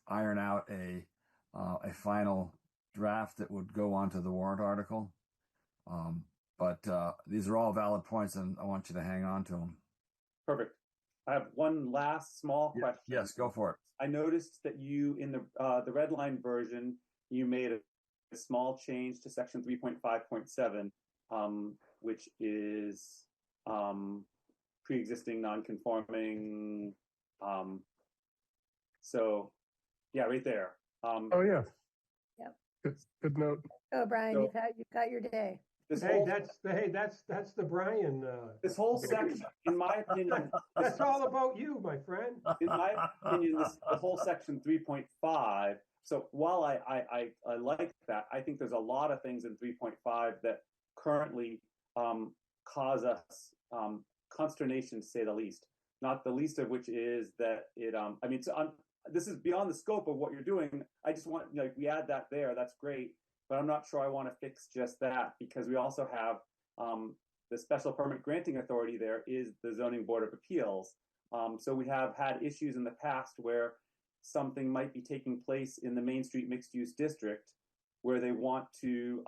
iron out a final draft that would go onto the warrant article. But these are all valid points, and I want you to hang on to them. Perfect. I have one last small question. Yes, go for it. I noticed that you, in the red line version, you made a small change to section 3.5.7, which is pre-existing non-conforming. So, yeah, right there. Oh yeah. Yep. Good note. Oh, Brian, So- you've got your day. That's the Brian. This whole section, in my opinion, That's all about you, my friend. in my opinion, the whole section 3.5. So while I like that, I think there's a lot of things in 3.5 that currently cause us consternation, to say the least. Not the least of which is that it. This is beyond the scope of what you're doing. I just want, we add that there. That's great, but I'm not sure I want to fix just that, because we also have the special permit granting authority. There is the Zoning Board of Appeals. So we have had issues in the past where something might be taking place in the Main Street mixed use district where they want to,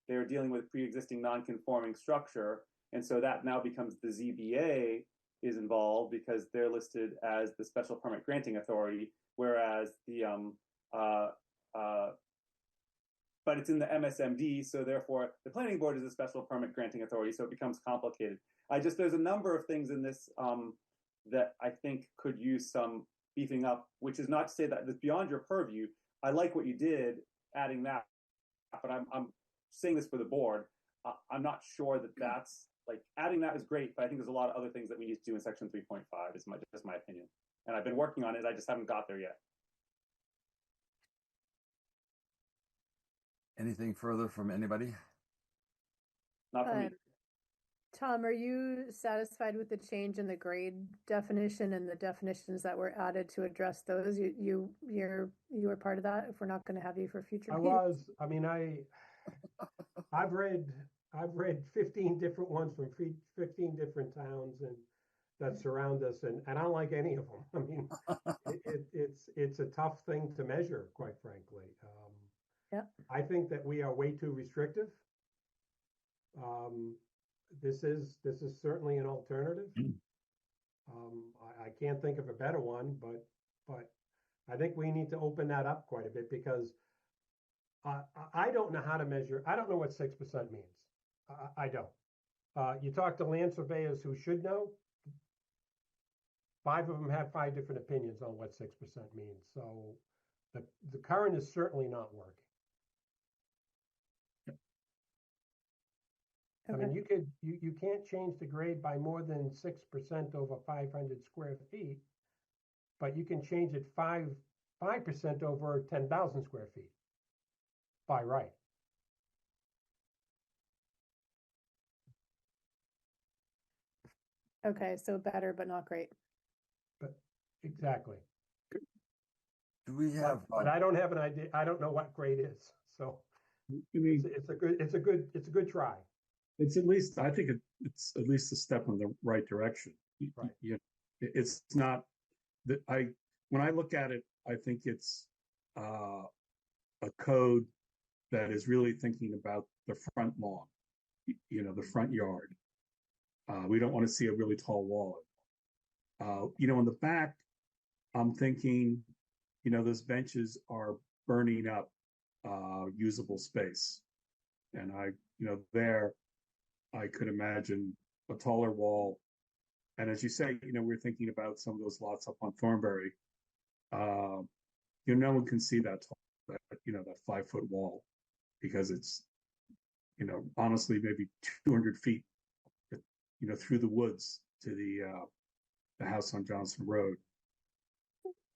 they're dealing with pre-existing non-conforming structure. And so that now becomes the ZBA is involved because they're listed as the special permit granting authority, whereas the, but it's in the MSMD. So therefore the planning board is a special permit granting authority. So it becomes complicated. There's a number of things in this that I think could use some beefing up, which is not to say that it's beyond your purview. I like what you did adding that, but I'm saying this for the board. I'm not sure that that's adding that is great, but I think there's a lot of other things that we need to do in section 3.5 is just my opinion. And I've been working on it. I just haven't got there yet. Anything further from anybody? Not for me. Tom, are you satisfied with the change in the grade definition and the definitions that were added to address those? You were part of that. If we're not going to have you for future meetings. was. I mean, I've read 15 different ones from 15 different towns and that surround us, and I don't like any of them. I mean, it's a tough thing to measure, quite frankly. Yeah. I think that we are way too restrictive. This is certainly an alternative. I can't think of a better one, but I think we need to open that up quite a bit, because I don't know how to measure. I don't know what 6% means. I don't. You talk to land surveyors who should know. 5 of them have 5 different opinions on what 6% means. So the current is certainly not working. Okay. I mean, you can't change the grade by more than 6% over 500 square feet, but you can change it 5% over 10,000 square feet by right. Okay, so better, but not great. But exactly. Do we have? But I don't have an idea. I don't know what grade is. So it's a good try. It's at least, I think it's at least a step in the right direction. Right. It's not that when I look at it, I think it's a code that is really thinking about the front lawn, the front yard. We don't want to see a really tall wall. In the back, I'm thinking, those benches are burning up usable space. And there I could imagine a taller wall. And as you say, we're thinking about some of those lots up on Thornbury. No one can see that tall, that 5-foot wall, because it's, honestly, maybe 200 feet, through the woods to the house on Johnson Road.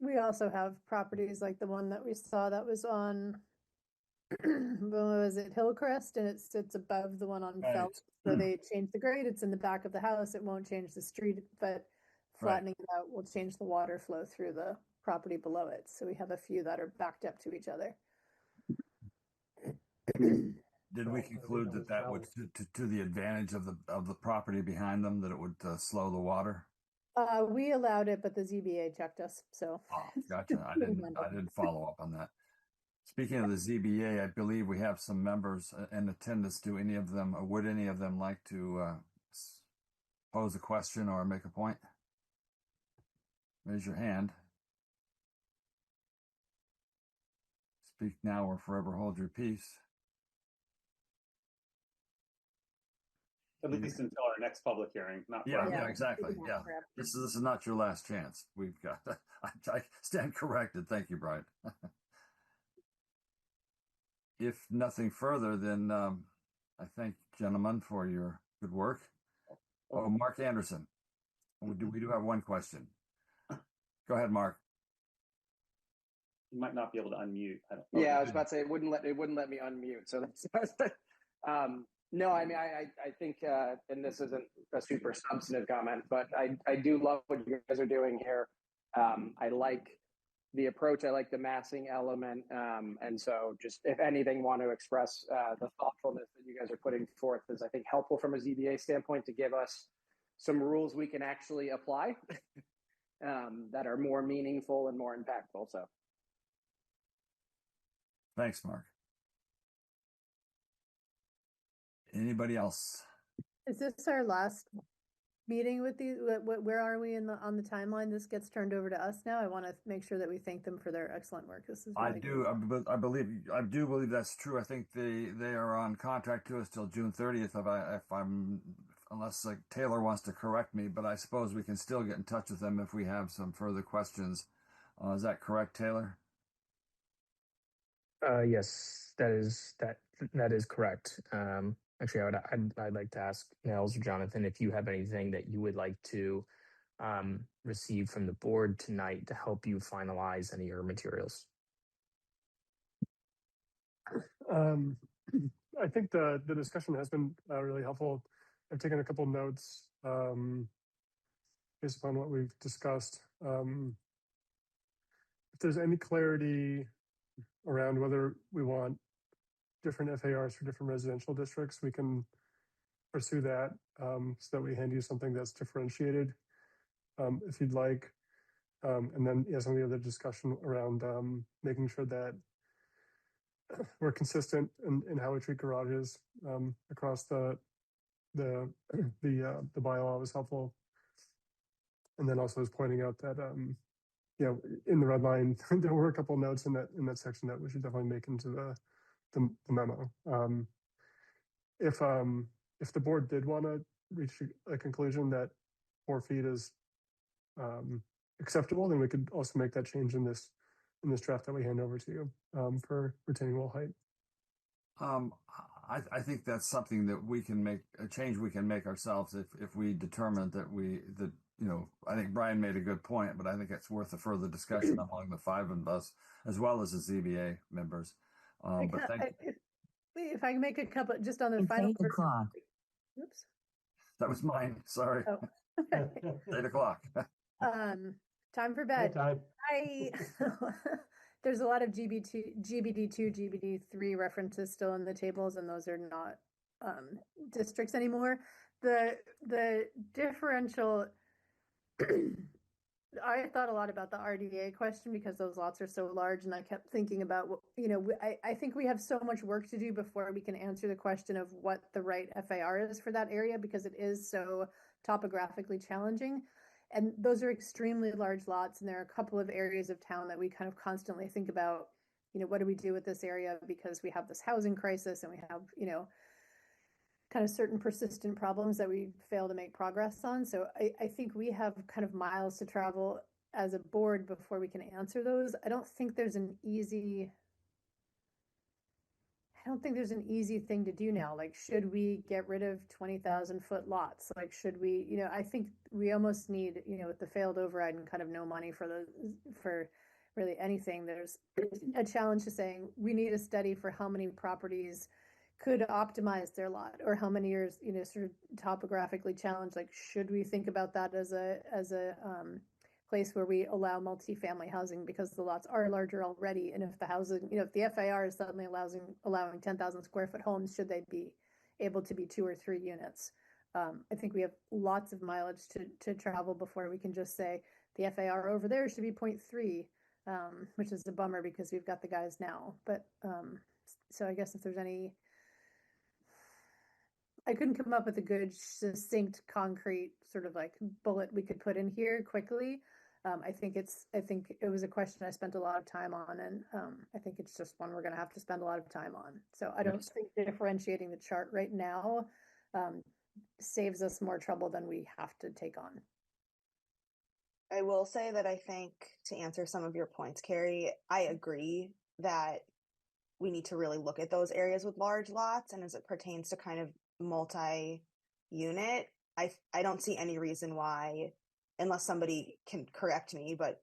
We also have properties like the one that we saw that was on, was it Hillcrest, and it sits above the one on Right. Phelps. So they changed the grade. It's in the back of the house. It won't change the street, but flattening it out will change the water flow through the property below it. So we have a few that are backed up to each other. Did we conclude that would to the advantage of the property behind them, that it would slow the water? We allowed it, but the ZBA checked us. So gotcha. I didn't follow up on that. Speaking of the ZBA, I believe we have some members in attendance. Would any of them like to pose a question or make a point? Raise your hand. Speak now or forever hold your peace. At least until our next public hearing. Yeah, exactly. Yeah, this is not your last chance. We've got. I stand corrected. Thank you, Brian. If nothing further, then I thank gentlemen for your good work. Oh, Mark Anderson. We do have one question. Go ahead, Mark. You might not be able to unmute. I was about to say it wouldn't let me unmute. So that's no, I mean I think and this isn't a super substantive comment, but I do love what you guys are doing here. I like the approach. I like the massing element. And so just, if anything, want to express the thoughtfulness that you guys are putting forth is, I think, helpful from a ZBA standpoint to give us some rules we can actually apply that are more meaningful and more impactful. So. Thanks, Mark. Anybody else? Is this our last meeting with these? Where are we on the timeline? This gets turned over to us now. I want to make sure that we thank them for their excellent work. This is really good. I do believe that's true. I think they are on contract to us till June 30th. Unless Taylor wants to correct me, but I suppose we can still get in touch with them if we have some further questions. Is that correct, Taylor? Yes, that is correct. Actually, I'd like to ask Nels or Jonathan if you have anything that you would like to receive from the board tonight to help you finalize any of your materials. I think the discussion has been really helpful. I've taken a couple notes based upon what we've discussed. If there's any clarity around whether we want different FARs for different residential districts, we can pursue that so that we hand you something that's differentiated if you'd like. And then some of the other discussion around making sure that we're consistent in how we treat garages across the bylaw was helpful. And then also is pointing out that in the red line there were a couple of notes in that section that we should definitely make into the memo. If the board did want to reach a conclusion that 4 feet is acceptable, then we could also make that change in this draft that we hand over to you for retaining wall height. I think that's something that we can make a change we can make ourselves if we determine that I think Brian made a good point, but I think it's worth a further discussion among the 5 of us as well as the ZBA members. If I can make a couple just on the final. 8 o'clock. Oops. That was mine. Sorry. Oh. 8 o'clock. Time for bed. There's a lot of GBD2, GBD3 references still in the tables, and those are not districts anymore. The differential. I thought a lot about the RDA question because those lots are so large, and I kept thinking about, I think we have so much work to do before we can answer the question of what the right FAR is for that area, because it is so topographically challenging. And those are extremely large lots, and there are a couple of areas of town that we kind of constantly think about, what do we do with this area because we have this housing crisis and we have, kind of certain persistent problems that we fail to make progress on. So I think we have kind of miles to travel as a board before we can answer those. I don't think there's an easy thing to do now. Like, should we get rid of 20,000-foot lots? Like, should we, I think we almost need, with the failed override and kind of no money for really anything, there's a challenge to saying we need a study for how many properties could optimize their lot, or how many are, sort of topographically challenged. Like, should we think about that as a place where we allow multifamily housing because the lots are larger already? And if the housing, if the FAR is suddenly allowing 10,000 square foot homes, should they be able to be 2 or 3 units? I think we have lots of mileage to travel before we can just say the FAR over there should be 0.3, which is a bummer because we've got the guys now. But so I guess if there's any, I couldn't come up with a good, succinct, concrete sort of like bullet we could put in here quickly. I think it was a question I spent a lot of time on, and I think it's just one we're going to have to spend a lot of time on. So I don't think differentiating the chart right now saves us more trouble than we have to take on. I will say that I think, to answer some of your points, Carrie, I agree that we need to really look at those areas with large lots, and as it pertains to kind of multi-unit, I don't see any reason why, unless somebody can correct me, but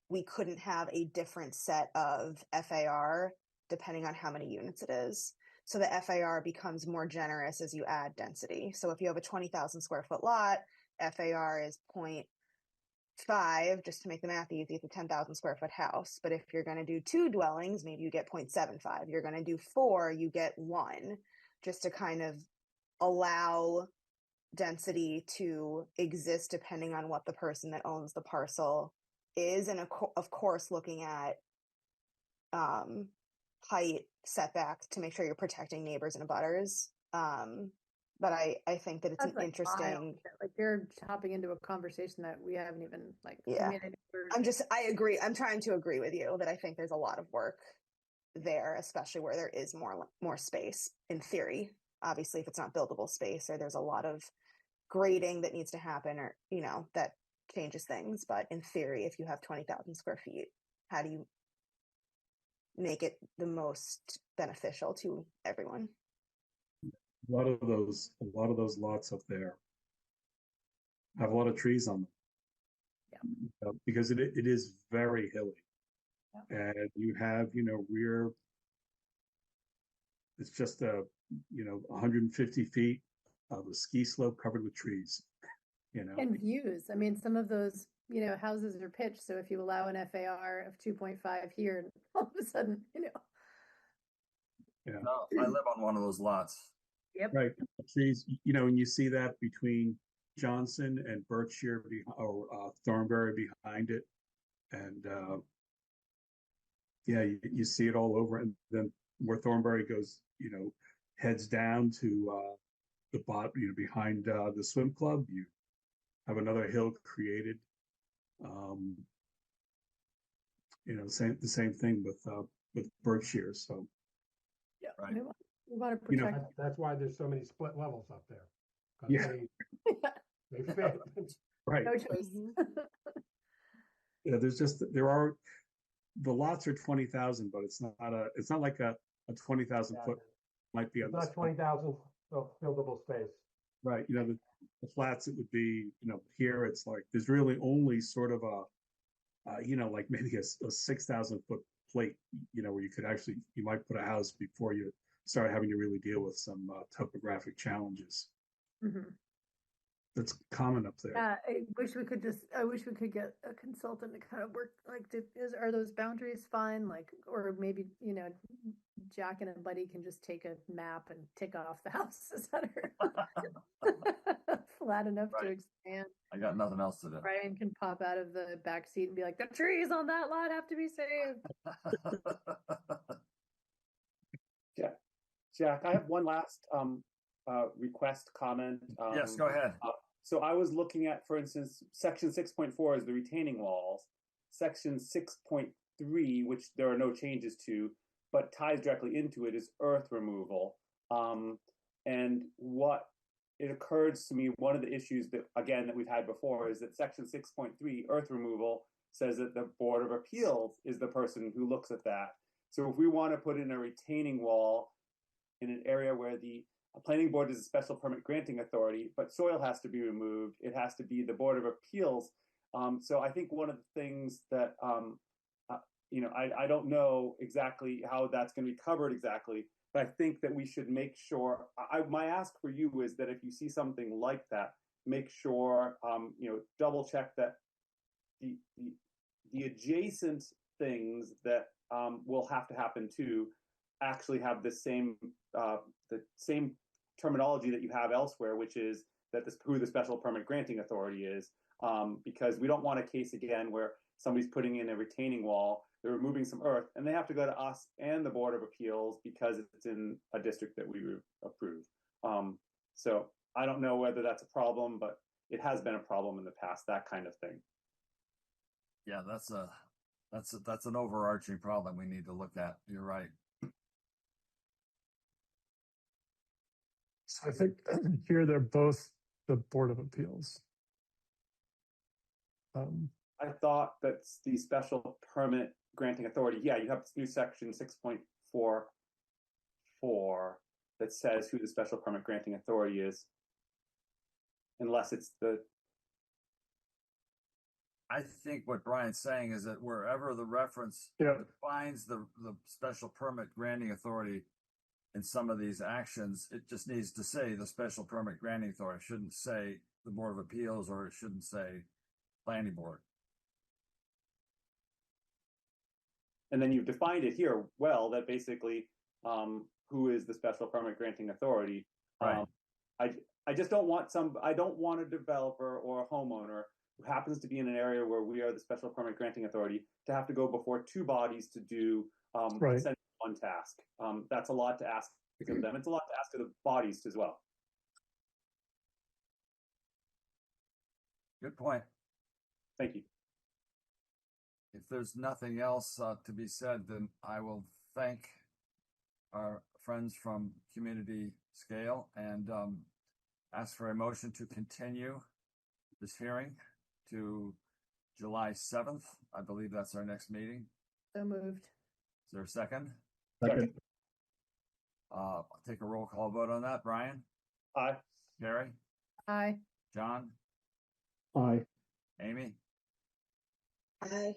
we couldn't have a different set of FAR depending on how many units it is. So the FAR becomes more generous as you add density. So if you have a 20,000 square foot lot, FAR is 0.5, just to make the math easy, it's a 10,000 square foot house. But if you're going to do 2 dwellings, maybe you get 0.75. You're going to do 4, you get 1, just to kind of allow density to exist depending on what the person that owns the parcel is. And of course, looking at height setbacks to make sure you're protecting neighbors and abutters. But I think that it's That's an interesting, like you're hopping into a conversation that we haven't even I agree. I'm trying to agree with you that I think there's a lot of work there, especially where there is more space in theory. Obviously, if it's not buildable space, or there's a lot of grading that needs to happen, or that changes things. But in theory, if you have 20,000 square feet, how do you make it the most beneficial to everyone? A lot of those lots up there have a lot of trees on them, because it is very hilly, and you have rear. It's just 150 feet of a ski slope covered with trees. And views. I mean, some of those houses are pitched, so if you allow an FAR of 2.5 here, all of a sudden No, I live on one of those lots. Yep. Right. Trees, and you see that between Johnson and Berkshire, or Thornbury behind it. And you see it all over. And then where Thornbury goes, heads down to the bottom, behind the swim club, you have another hill created. The same thing with Berkshire. So yeah, right. We want to protect. That's why there's so many split levels up there. Yeah. They fit. Right. No choice. Yeah, the lots are 20,000, but it's not like a 20,000 foot might be on It's not 20,000 buildable space. Right. The flats, it would be, here it's like there's really only sort of like maybe a 6,000 foot plate, where you might put a house before you start having to really deal with some topographic challenges. Mm-hmm. That's common up there. Yeah, I wish we could get a consultant to kind of work, like, are those boundaries fine? Like, or maybe, Jack and a buddy can just take a map and tick off the houses that are flat enough to expand. I got nothing else to do. Brian can pop out of the back seat and be like, the trees on that lot have to be saved. Jack, I have one last request comment. Yes, go ahead. So I was looking at, for instance, section 6.4 is the retaining walls. Section 6.3 6.3, which there are no changes to, but ties directly into it, is earth removal. And what it occurs to me, one of the issues that, again, that we've had before is that section 6.3, earth removal, says that the Board of Appeals is the person who looks at that. So if we want to put in a retaining wall in an area where the planning board is a special permit granting authority, but soil has to be removed, it has to be the Board of Appeals. So I think one of the things that, I don't know exactly how that's going to be covered exactly, but I think that we should make sure, my ask for you is that if you see something like that, make sure, double check that the adjacent things that will have to happen too actually have the same terminology that you have elsewhere, which is that who the special permit granting authority is, because we don't want a case again where somebody's putting in a retaining wall, they're removing some earth, and they have to go to us and the Board of Appeals because it's in a district that we approve. So I don't know whether that's a problem, but it has been a problem in the past, that kind of thing. Yeah, that's an overarching problem we need to look at. You're right. So I think here they're both the Board of Appeals. I thought that's the special permit granting authority. Yeah, you have this new section 6.44 that says who the special permit granting authority is, unless it's the. I think what Brian's saying is that wherever the reference defines the special permit granting authority in some of these actions, it just needs to say the special permit granting authority. It shouldn't say the Board of Appeals, or it shouldn't say planning board. And then you've defined it here well, that basically who is the special permit granting authority. Right. I just don't want I don't want a developer or a homeowner who happens to be in an area where we are the special permit granting authority to have to go before two bodies to do essentially one task. That's a lot to ask of them. It's a lot to ask of the bodies as well. Good point. Thank you. If there's nothing else to be said, then I will thank our friends from Community Scale and ask for a motion to continue this hearing to July 7th. I believe that's our next meeting. So moved. Is there a second? Second. I'll take a roll call vote on that. Brian? Aye. Gary? Aye. John? Aye. Amy? Aye.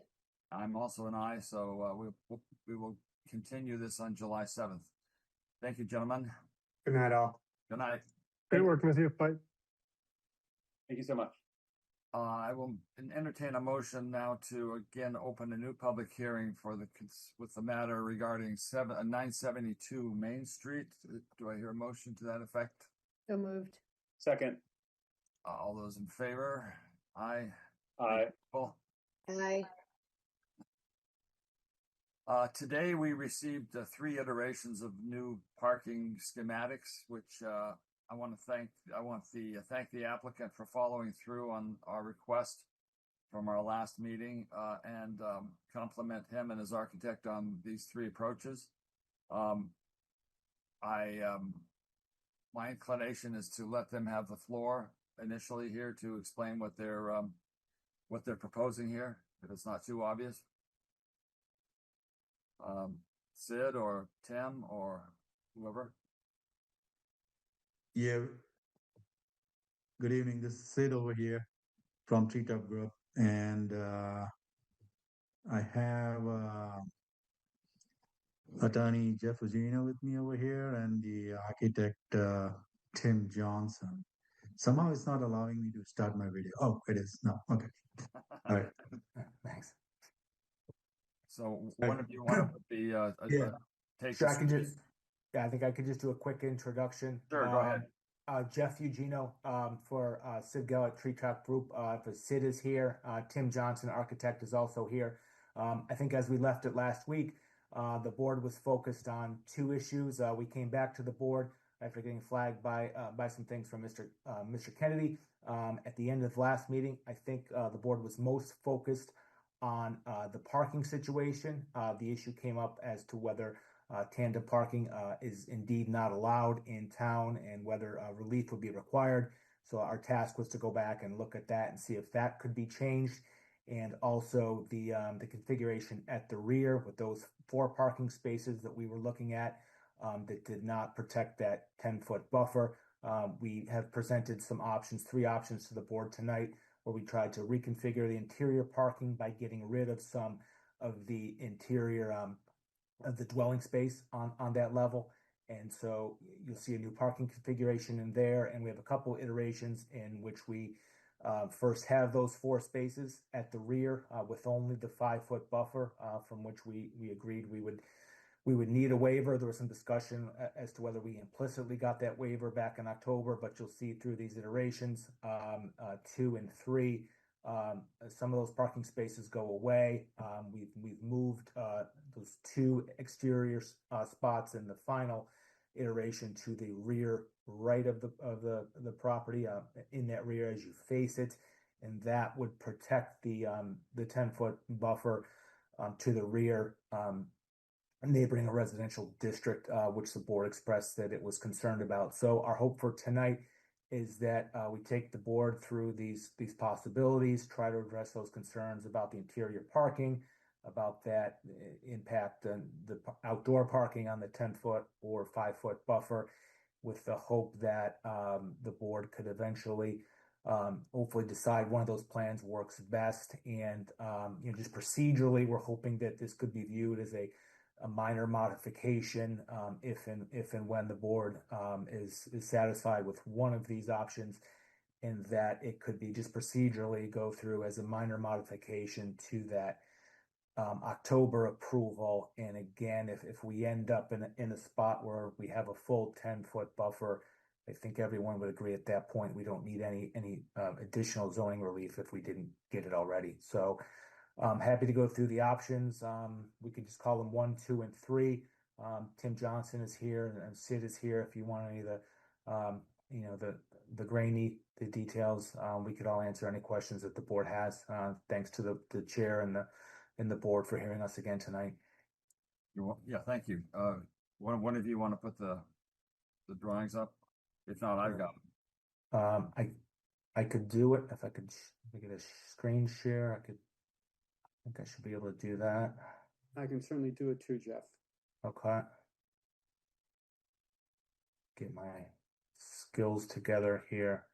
I'm also an aye, so we will continue this on July 7th. Thank you, gentlemen. Good night, all. Good night. Great working with you. Bye. Thank you so much. I will entertain a motion now to again open a new public hearing for with the matter regarding 972 Main Street. Do I hear a motion to that effect? So moved. Second. All those in favor? Aye. Aye. Cool. Aye. Today we received 3 iterations of new parking schematics, which I want to thank the applicant for following through on our request from our last meeting and compliment him and his architect on these 3 approaches. My inclination is to let them have the floor initially here to explain what they're proposing here, if it's not too obvious. Sid or Tim or whoever. Yeah. Good evening. This is Sid over here from Treetop Group, and I have attorney Jeff Ugino with me over here, and the architect Tim Johnson. Somehow it's not allowing me to start my video. Oh, it is. No. Okay. All right. Thanks. So one of you want to put the take sure, I can just I think I could just do a quick introduction. Sure, go ahead. Jeff Ugino for Sid Geller Treetop Group. For Sid is here. Tim Johnson, architect, is also here. I think as we left it last week, the board was focused on 2 issues. We came back to the board after getting flagged by some things from Mr. Kennedy. At the end of the last meeting, I think the board was most focused on the parking situation. The issue came up as to whether tandem parking is indeed not allowed in town and whether relief would be required. So our task was to go back and look at that and see if that could be changed. And also the configuration at the rear with those 4 parking spaces that we were looking at that did not protect that 10-foot buffer. We have presented some options, 3 options to the board tonight, where we tried to reconfigure the interior parking by getting rid of some of the interior of the dwelling space on that level. And so you'll see a new parking configuration in there. And we have a couple iterations in which we first have those 4 spaces at the rear with only the 5-foot buffer from which we agreed we would need a waiver. There was some discussion as to whether we implicitly got that waiver back in October, but you'll see through these iterations, 2 and 3, some of those parking spaces go away. We've moved those 2 exterior spots in the final iteration to the rear right of the property, in that rear as you face it, and that would protect the 10-foot buffer to the rear, neighboring a residential district, which the board expressed that it was concerned about. So our hope for tonight is that we take the board through these possibilities, try to address those concerns about the interior parking, about that impact on the outdoor parking on the 10-foot or 5-foot buffer, with the hope that the board could eventually hopefully decide one of those plans works best. And just procedurally, we're hoping that this could be viewed as a minor modification if and when the board is satisfied with one of these options, and that it could be just procedurally go through as a minor modification to that October approval. And again, if we end up in a spot where we have a full 10-foot buffer, I think everyone would agree at that point we don't need any additional zoning relief if we didn't get it already. So I'm happy to go through the options. We could just call them 1, 2, and 3. Tim Johnson is here and Sid is here. If you want any of the grainy, the details, we could all answer any questions that the board has. Thanks to the chair and the board for hearing us again tonight. Yeah, thank you. One of you want to put the drawings up? If not, I've got them. I could do it if I could get a screen share. I think I should be able to do that. I can certainly do it too, Jeff. Okay. Get my skills together here.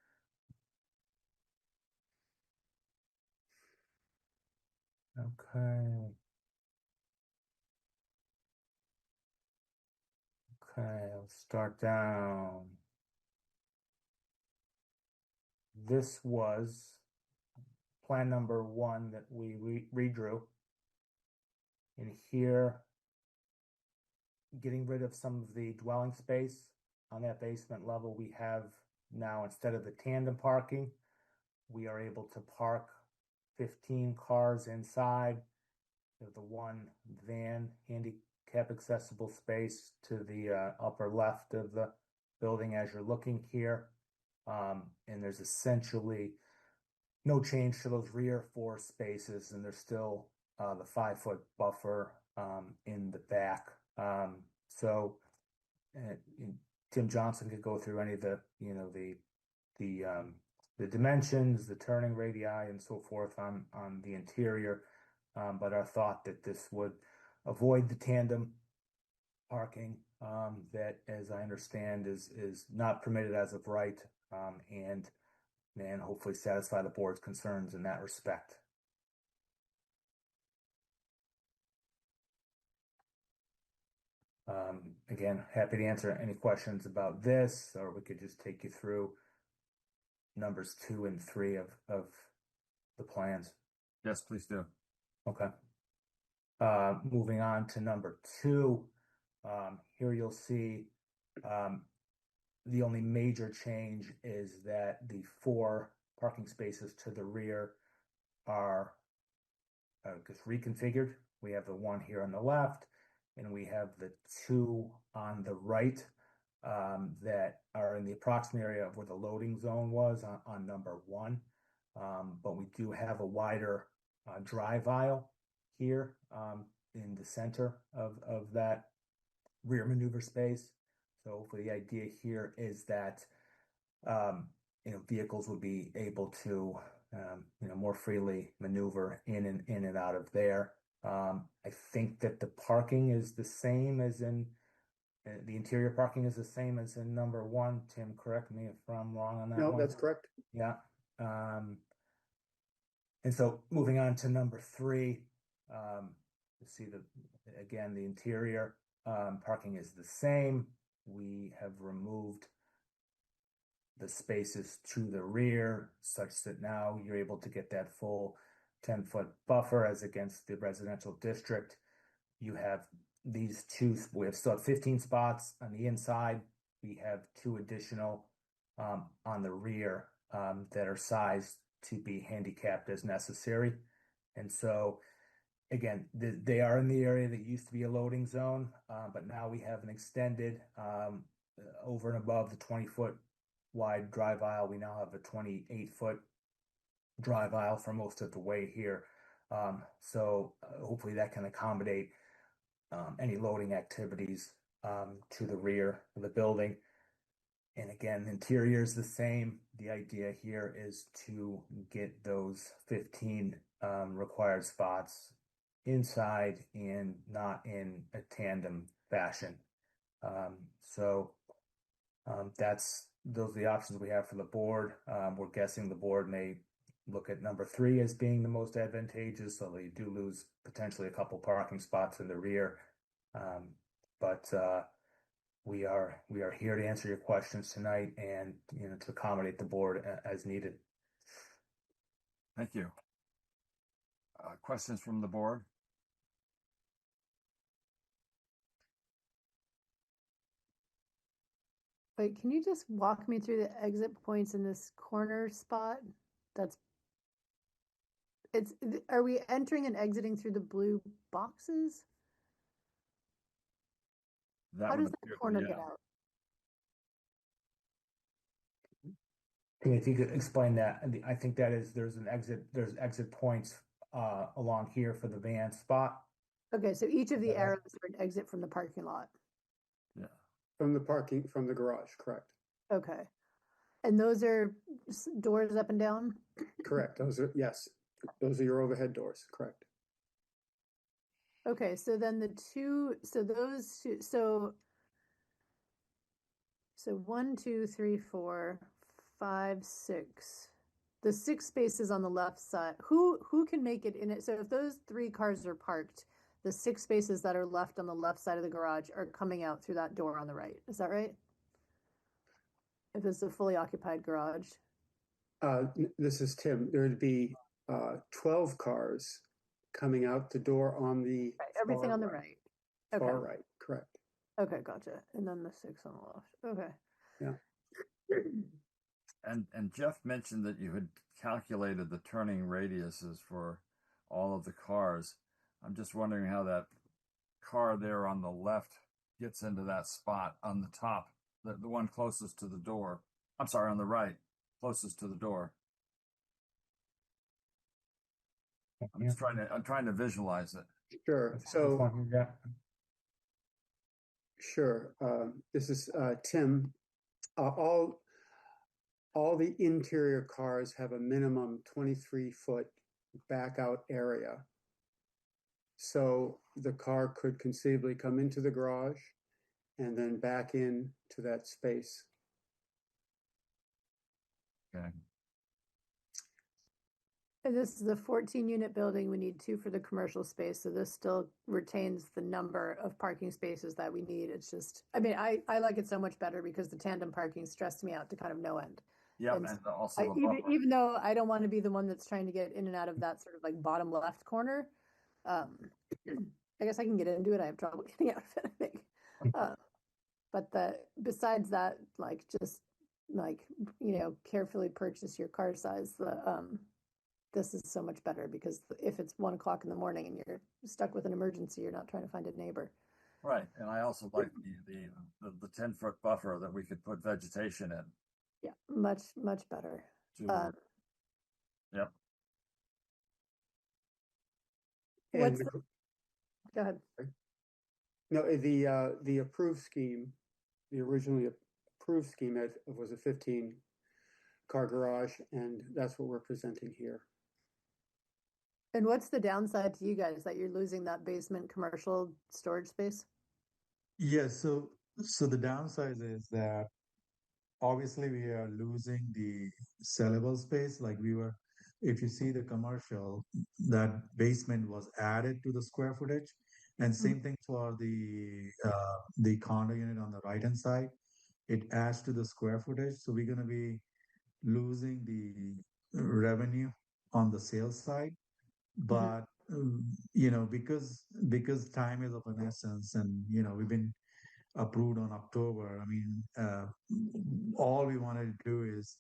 Okay. Okay, let's start down. This was plan number 1 that we redrew. And here, getting rid of some of the dwelling space on that basement level, we have now, instead of the tandem parking, we are able to park 15 cars inside. There's the 1 van handicap accessible space to the upper left of the building as you're looking here. And there's essentially no change to those rear 4 spaces, and there's still the 5-foot buffer in the back. So Tim Johnson could go through any of the dimensions, the turning radii, and so forth on the interior. But our thought that this would avoid the tandem parking that, as I understand, is not permitted as of right, and hopefully satisfy the board's concerns in that respect. Again, happy to answer any questions about this, or we could just take you through numbers 2 and 3 of the plans. Yes, please do. Okay. Moving on to number 2, here you'll see the only major change is that the 4 parking spaces to the rear are just reconfigured. We have the 1 here on the left, and we have the 2 on the right that are in the approximate area of where the loading zone was on number 1. But we do have a wider drive aisle here in the center of that rear maneuver space. So hopefully the idea here is that vehicles would be able to more freely maneuver in and out of there. I think that the parking is the same as in the interior parking is the same as in number one. Tim, correct me if I'm wrong on that one. No, that's correct. Yeah. And so moving on to number three, you see the interior parking is the same. We have removed the spaces to the rear such that now you're able to get that full 10-foot buffer as against the residential district. You have these we still have 15 spots on the inside. We have 2 additional on the rear that are sized to be handicapped as necessary. And so again, they are in the area that used to be a loading zone, but now we have an extended over and above the 20-foot wide drive aisle. We now have a 28-foot drive aisle for most of the way here. So hopefully that can accommodate any loading activities to the rear of the building. And again, the interior is the same. The idea here is to get those 15 required spots inside and not in a tandem fashion. Those are the options we have for the board. We're guessing the board may look at number 3 as being the most advantageous, so they do lose potentially a couple parking spots in the rear. But we are here to answer your questions tonight and to accommodate the board as needed. Thank you. Questions from the board? Wait, can you just walk me through the exit points in this corner spot? Are we entering and exiting through the blue boxes? How does that corner get out? If you could explain that, I think there's exit points along here for the van spot. Okay, so each of the arrows are an exit from the parking lot. Yeah. From the garage, correct. Okay. And those are doors up and down? Correct. Those are your overhead doors, correct. Okay, so then so 1, 2, 3, 4, 5, 6. The 6 spaces on the left side. Who can make it in it? So if those 3 cars are parked, the 6 spaces that are left on the left side of the garage are coming out through that door on the right. Is that right? If it's a fully occupied garage. This is Tim. There would be 12 cars coming out the door on the everything on the right. Okay. Far right, correct. Okay, gotcha. And then the 6 on the left. Okay. Yeah. And Jeff mentioned that you had calculated the turning radiuses for all of the cars. I'm just wondering how that car there on the left gets into that spot on the top, the one closest to the door. I'm sorry, on the right, closest to the door. I'm trying to visualize it. Sure. So sure. This is Tim. All the interior cars have a minimum 23-foot back out area. So the car could conceivably come into the garage and then back in to that space. Okay. And this is a 14-unit building. We need 2 for the commercial space. So this still retains the number of parking spaces that we need. It's just, I mean, I like it so much better because the tandem parking stressed me out to kind of no end. Yeah, and also even though I don't want to be the one that's trying to get in and out of that sort of like bottom left corner, I guess I can get into it. I have trouble getting out of it, I think. But besides that, like just like carefully purchase your car size. This is so much better because if it's 1 o'clock in the morning and you're stuck with an emergency, you're not trying to find a neighbor. Right, and I also like the 10-foot buffer that we could put vegetation in. Yeah, much better. Yep. What's the, go ahead. No, the approved scheme, the originally approved scheme was a 15-car garage, and that's what we're presenting here. And what's the downside to you guys that you're losing that basement commercial storage space? Yes, so the downside is that obviously we are losing the sellable space. Like if you see the commercial, that basement was added to the square footage, and same thing for the condo unit on the right hand side. It adds to the square footage, so we're going to be losing the revenue on the sales side. But because time is of an essence, and we've been approved on October. I mean, all we wanted to do is,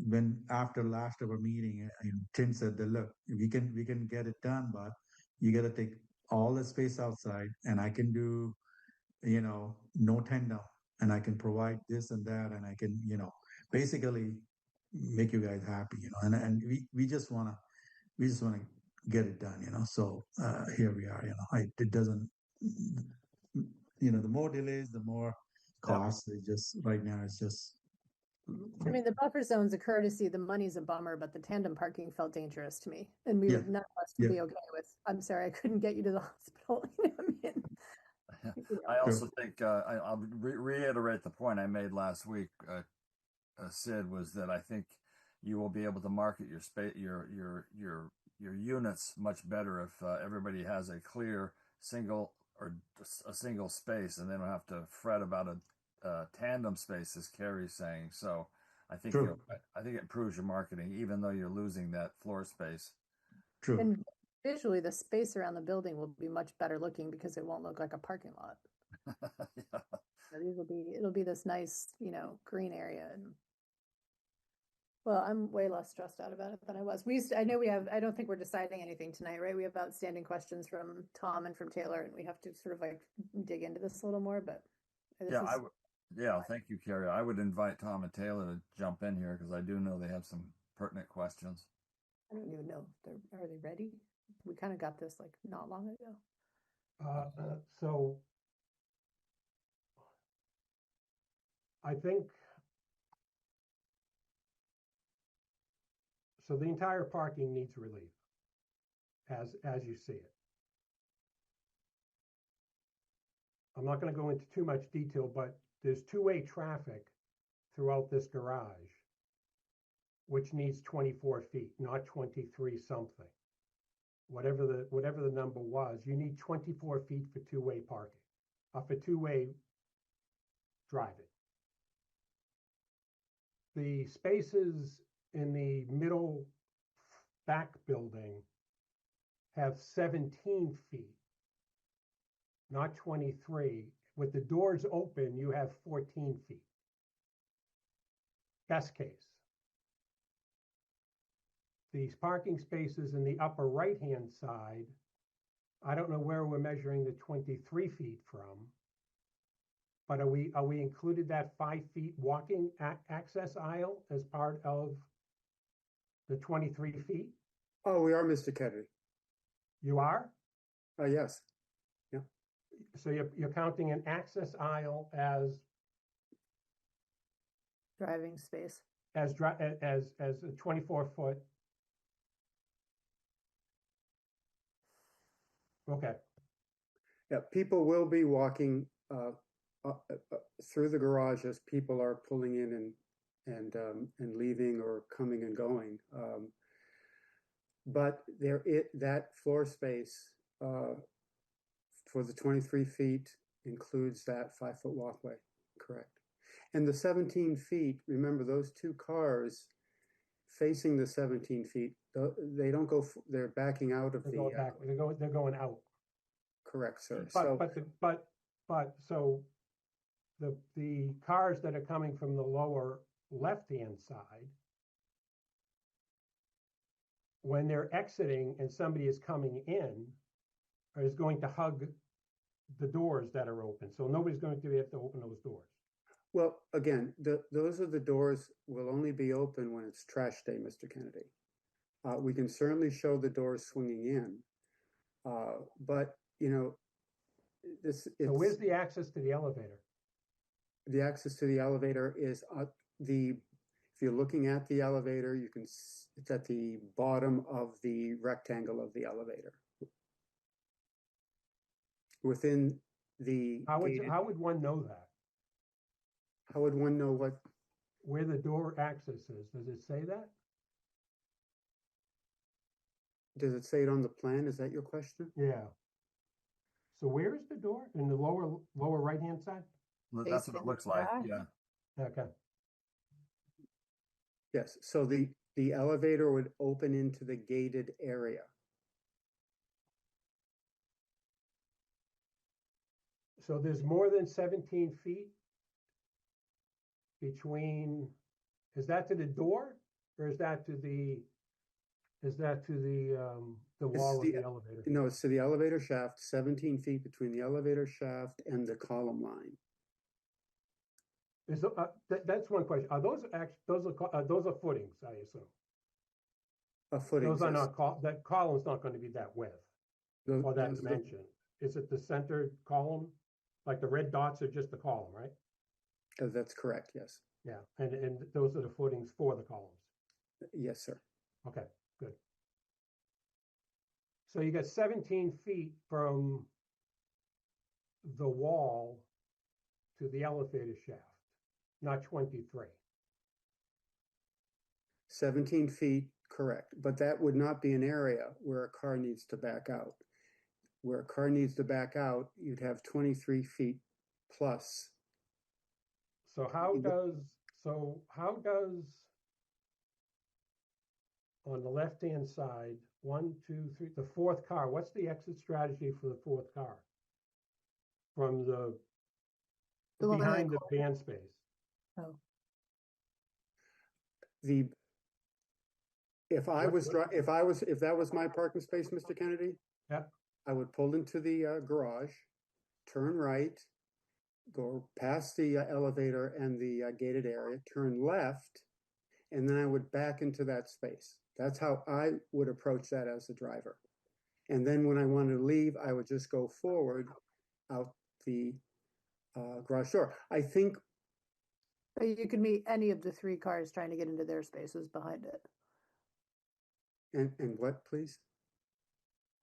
when after last our meeting, Tim said that, look, we can get it done, but you got to take all the space outside, and I can do, no tandem, and I can provide this and that, and I can, basically make you guys happy, and we just wanna get it done, So here we are, it doesn't, the more delays, the more costs. It just right now, it's just. I mean, the buffer zone's a courtesy. The money's a bummer, but the tandem parking felt dangerous to me, and we would none of us would be okay with. I'm sorry, I couldn't get you to the hospital. I also think I'll reiterate the point I made last week, Sid, was that I think you will be able to market your space, your units much better if everybody has a clear single or a single space, and they don't have to fret about a tandem space, as Carrie's saying. So I think I think it improves your marketing, even though you're losing that floor space. True. And visually, the space around the building will be much better looking because it won't look like a parking lot. Yeah. It'll be this nice, green area. And well, I'm way less stressed out about it than I was. I don't think we're deciding anything tonight, right? We have outstanding questions from Tom and from Taylor, and we have to sort of like dig into this a little more, but thank you, Carrie. I would invite Tom and Taylor to jump in here because I do know they have some pertinent questions. I don't even know. Are they ready? We kind of got this like not long ago. So I think so. The entire parking needs relief, as you see it. I'm not going to go into too much detail, but there's two-way traffic throughout this garage, which needs 24 feet, not 23 something. Whatever the number was, you need 24 feet for two-way parking, for two-way driving. The spaces in the middle back building have 17 feet, not 23. With the doors open, you have 14 feet. Best case. These parking spaces in the upper right-hand side, I don't know where we're measuring the 23 feet from, but are we included that 5 feet walking access aisle as part of the 23 feet? Oh, we are, Mr. Kennedy. You are? Yes. Yeah. So you're counting an access aisle as driving space, as a 24-foot. Okay. Yeah, people will be walking through the garage as people are pulling in and leaving or coming and going. But that floor space for the 23 feet includes that 5-foot walkway, correct? And the 17 feet, remember those two cars facing the 17 feet, they don't go, they're backing out of they're going out. Correct, sir. But so the cars that are coming from the lower left-hand side, when they're exiting and somebody is coming in, is going to hug the doors that are open. So nobody's going to have to open those doors. Well, again, those are the doors will only be open when it's trash day, Mr. Kennedy. We can certainly show the doors swinging in, But this So where's the access to the elevator? The access to the elevator is if you're looking at the elevator, it's at the bottom of the rectangle of the elevator. Within the How would one know that? How would one know where the door access is? Does it say that? Does it say it on the plan? Is that your question? Yeah. So where is the door? In the lower right-hand side? That's what it looks like. Yeah. Okay. Yes. So the elevator would open into the gated area. So there's more than 17 feet between, is that to the door or is that to the wall of the elevator? No, it's to the elevator shaft, 17 feet between the elevator shaft and the column line. That's one question. Are those footings, I assume? Footings. Those are not that column's not going to be that width or that dimension. Is it the center column? Like the red dots are just the column, right? That's correct. Yes. Yeah, and those are the footings for the columns. Yes, sir. Okay, good. So you got 17 feet from the wall to the elevator shaft, not 23. 17 feet, correct. But that would not be an area where a car needs to back out. Where a car needs to back out, you'd have 23 feet plus. So how does on the left-hand side, 1, 2, 3, the fourth car, what's the exit strategy for the fourth car? From the behind the van space. Oh. If that was my parking space, Mr. Kennedy, yeah, I would pull into the garage, turn right, go past the elevator and the gated area, turn left, and then I would back into that space. That's how I would approach that as a driver. And then when I wanted to leave, I would just go forward out the garage door. I think. But you could meet any of the three cars trying to get into their spaces behind it. And what, please?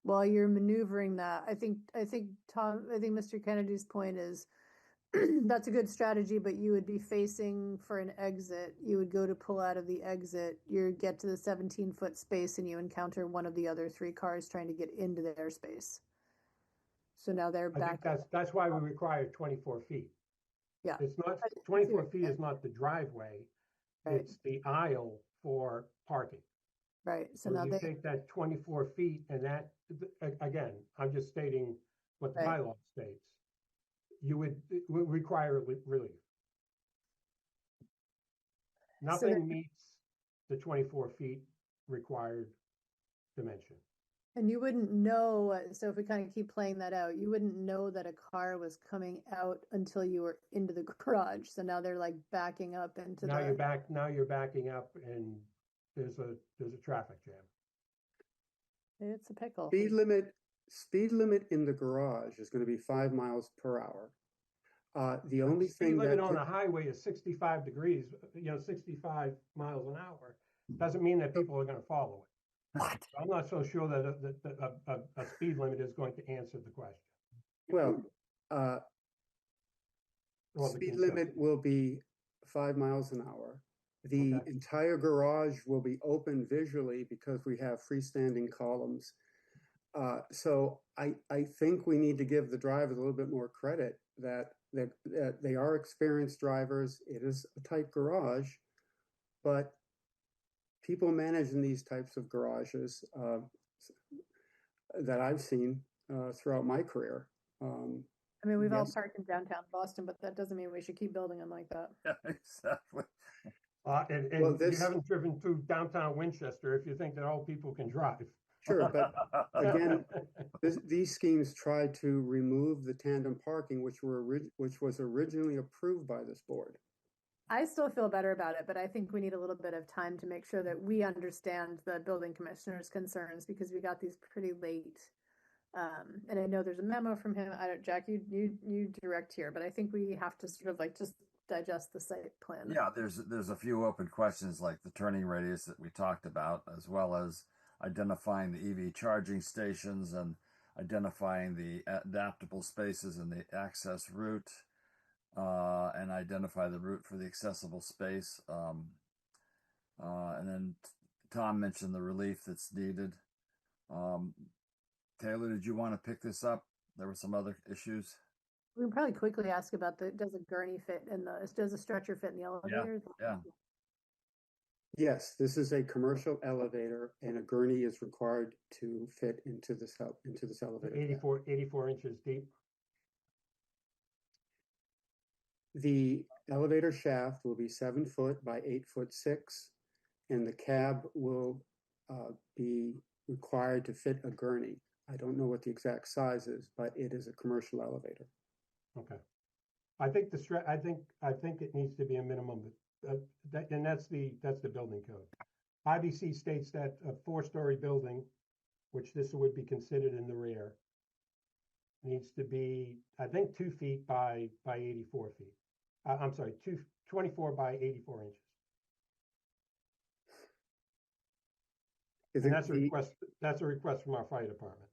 While you're maneuvering that, I think Mr. Kennedy's point is that's a good strategy, but you would be facing for an exit. You would go to pull out of the exit. You get to the 17-foot space and you encounter one of the other three cars trying to get into their space. So now they're back. I think that's why we require 24 feet. Yeah. It's not 24 feet is not the driveway. Right. It's the aisle for parking. Right. So now you take that 24 feet and that, again, I'm just stating what the bylaw states. It would require relief. Nothing meets the 24 feet required dimension. And you wouldn't know, so if we kind of keep playing that out, you wouldn't know that a car was coming out until you were into the garage. So now they're like backing up into now you're backing up and there's a traffic jam. It's a pickle. Speed limit in the garage is going to be 5 miles per hour. The only thing speed limit on a highway is 65 degrees, 65 miles an hour. Doesn't mean that people are going to follow it. What? I'm not so sure that a speed limit is going to answer the question. Well, speed limit will be 5 miles an hour. The entire garage will be open visually because we have freestanding columns. So I think we need to give the drivers a little bit more credit that they are experienced drivers. It is a tight garage, but people managing these types of garages that I've seen throughout my career. I mean, we've all parked in downtown Boston, but that doesn't mean we should keep building them like that. Yeah, exactly. You haven't driven through downtown Winchester if you think that all people can drive. Sure, but again, these schemes try to remove the tandem parking, which was originally approved by this board. I still feel better about it, but I think we need a little bit of time to make sure that we understand the building commissioner's concerns because we got these pretty late. And I know there's a memo from him. I don't, Jack, you direct here, but I think we have to sort of like just digest the site plan. Yeah, there's a few open questions like the turning radius that we talked about, as well as identifying the EV charging stations and identifying the adaptable spaces in the access route, and identify the route for the accessible space. And then Tom mentioned the relief that's needed. Taylor, did you want to pick this up? There were some other issues. We can probably quickly ask about does a gurney fit in does a stretcher fit in the elevator? Yeah. Yes, this is a commercial elevator, and a gurney is required to fit into this elevator. 84 inches deep. The elevator shaft will be 7 foot by 8'6", and the cab will be required to fit a gurney. I don't know what the exact size is, but it is a commercial elevator. Okay. I think I think it needs to be a minimum, and that's the building code. IBC states that a 4-story building, which this would be considered in the rear, needs to be, I think, 2 feet by 84 feet. I'm sorry, 24 by 84 inches. And that's a request. That's a request from our fire department.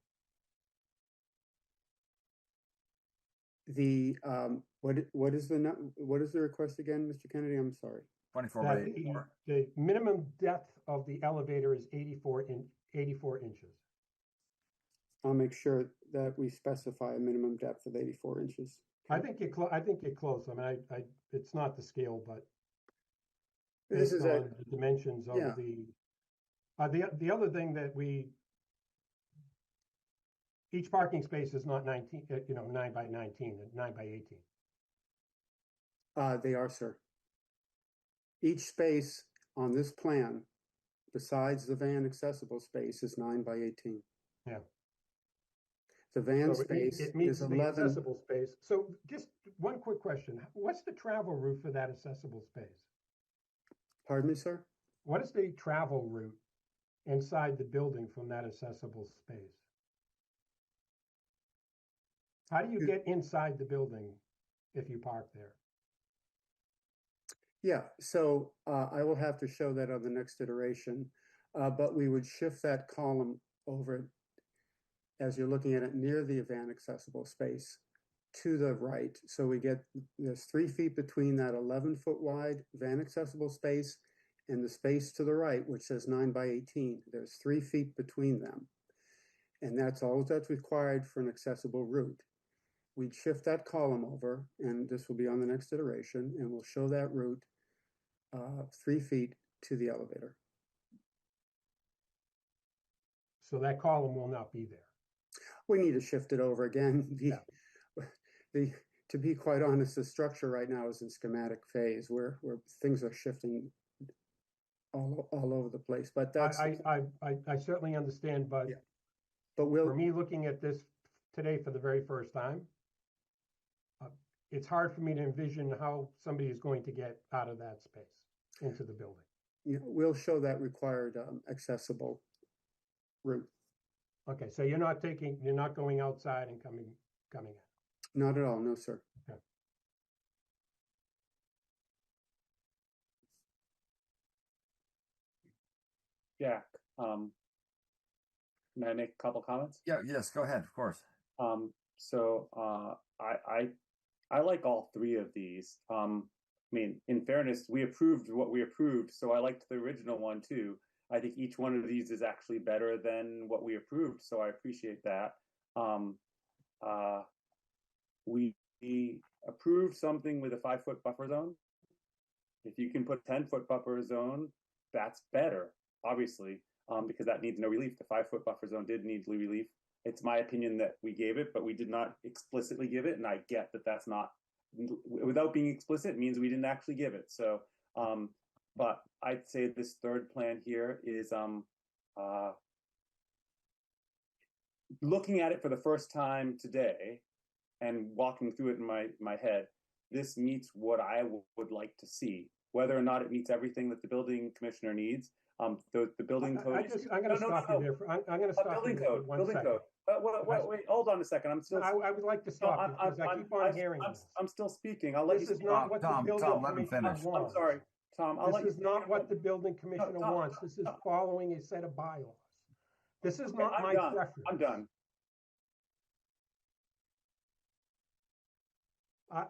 What is the request again, Mr. Kennedy? I'm sorry. 24 by 84. The minimum depth of the elevator is 84 inches. I'll make sure that we specify a minimum depth of 84 inches. I think you're close. I mean, it's not the scale, but this is the dimensions of yeah. The other thing that each parking space is not 9 by 19, 9 by 18. They are, sir. Each space on this plan, besides the van accessible space, is 9 by 18. Yeah. The van so space it meets is the 11. Accessible space. So just one quick question. What's the travel route for that accessible space? Pardon me, sir? What is the travel route inside the building from that accessible space? How do you get inside the building if you park there? Yeah, so I will have to show that on the next iteration, but we would shift that column over as you're looking at it near the van accessible space to the right. So there's 3 feet between that 11-foot wide van accessible space and the space to the right, which says 9 by 18. There's 3 feet between them. And that's all that's required for an accessible route. We'd shift that column over, and this will be on the next iteration, and we'll show that route 3 feet to the elevator. So that column will not be there. We need to shift it over again. To be quite honest, the structure right now is in schematic phase where things are shifting all over the place. But that's I certainly understand, but yeah. But for me looking at this today for the very first time, it's hard for me to envision how somebody is going to get out of that space into the building. Yeah, we'll show that required accessible route. Okay, so you're not going outside and coming in. Not at all, no, sir. Okay. Jack, may I make a couple comments? Yeah, yes, go ahead, of course. So I like all three of these. I mean, in fairness, we approved what we approved, so I liked the original one too. I think each one of these is actually better than what we approved, so I appreciate that. We approved something with a 5-foot buffer zone. If you can put 10-foot buffer zone, that's better, obviously, because that needs no relief. The 5-foot buffer zone did need relief. It's my opinion that we gave it, but we did not explicitly give it, and I get that that's not, without being explicit, means we didn't actually give it. So, but I'd say this third plan here is looking at it for the first time today and walking through it in my head, this meets what I would like to see. Whether or not it meets everything that the building commissioner needs, the building code. I'm going to stop you there. I'm going to stop you there for 1 second. Wait, hold on a second. I'm still. I would like to stop you because I keep on hearing this. I'm still speaking. I'll let you This is speak. not what the building let him commissioner finish. wants. I'm sorry, Tom. I'll let you This is not what the building commissioner wants. This is following a set of bylaws. This is not my preference. I'm done.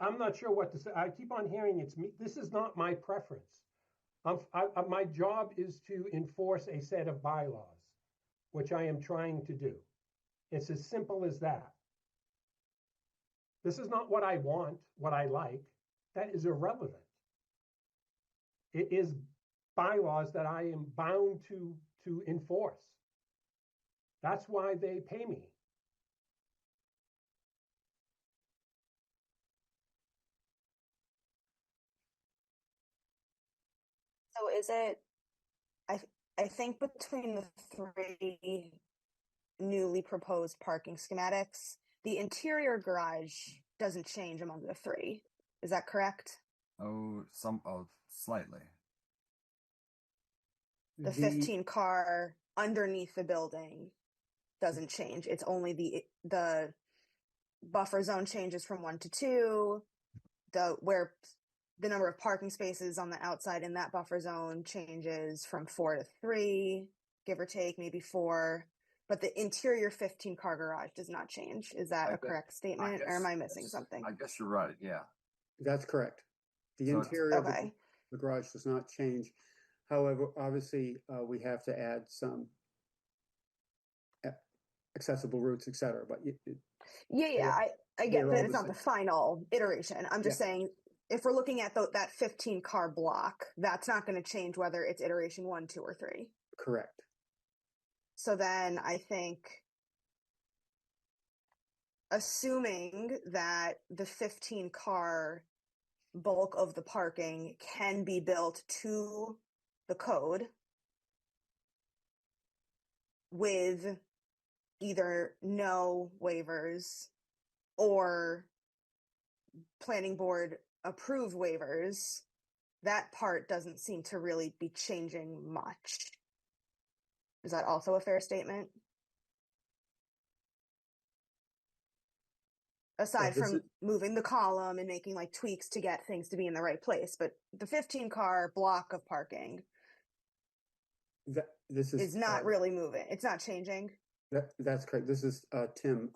I'm not sure what to say. I keep on hearing it's me. This is not my preference. My job is to enforce a set of bylaws, which I am trying to do. It's as simple as that. This is not what I want, what I like. That is irrelevant. It is bylaws that I am bound to enforce. That's why they pay me. So is it, I think between the three newly proposed parking schematics, the interior garage doesn't change among the three. Is that correct? Slightly. The 15 car underneath the building doesn't change. It's only the buffer zone changes from 1 to 2, where the number of parking spaces on the outside in that buffer zone changes from 4 to 3, give or take, maybe 4. But the interior 15 car garage does not change. Is that a correct statement, or am I missing something? I guess you're right. Yeah, that's correct. The interior of the garage does not change. However, obviously, we have to add some accessible routes, etc. But I get that it's not the final iteration. I'm just saying, if we're looking at that 15 car block, that's not going to change whether it's iteration 1, 2, or 3. Correct. So then I think, assuming that the 15 car bulk of the parking can be built to the code with either no waivers or planning board approved waivers, that part doesn't seem to really be changing much. Is that also a fair statement? Aside from moving the column and making like tweaks to get things to be in the right place, but the 15 car block of parking is not really moving. It's not changing. That's correct. This is Tim.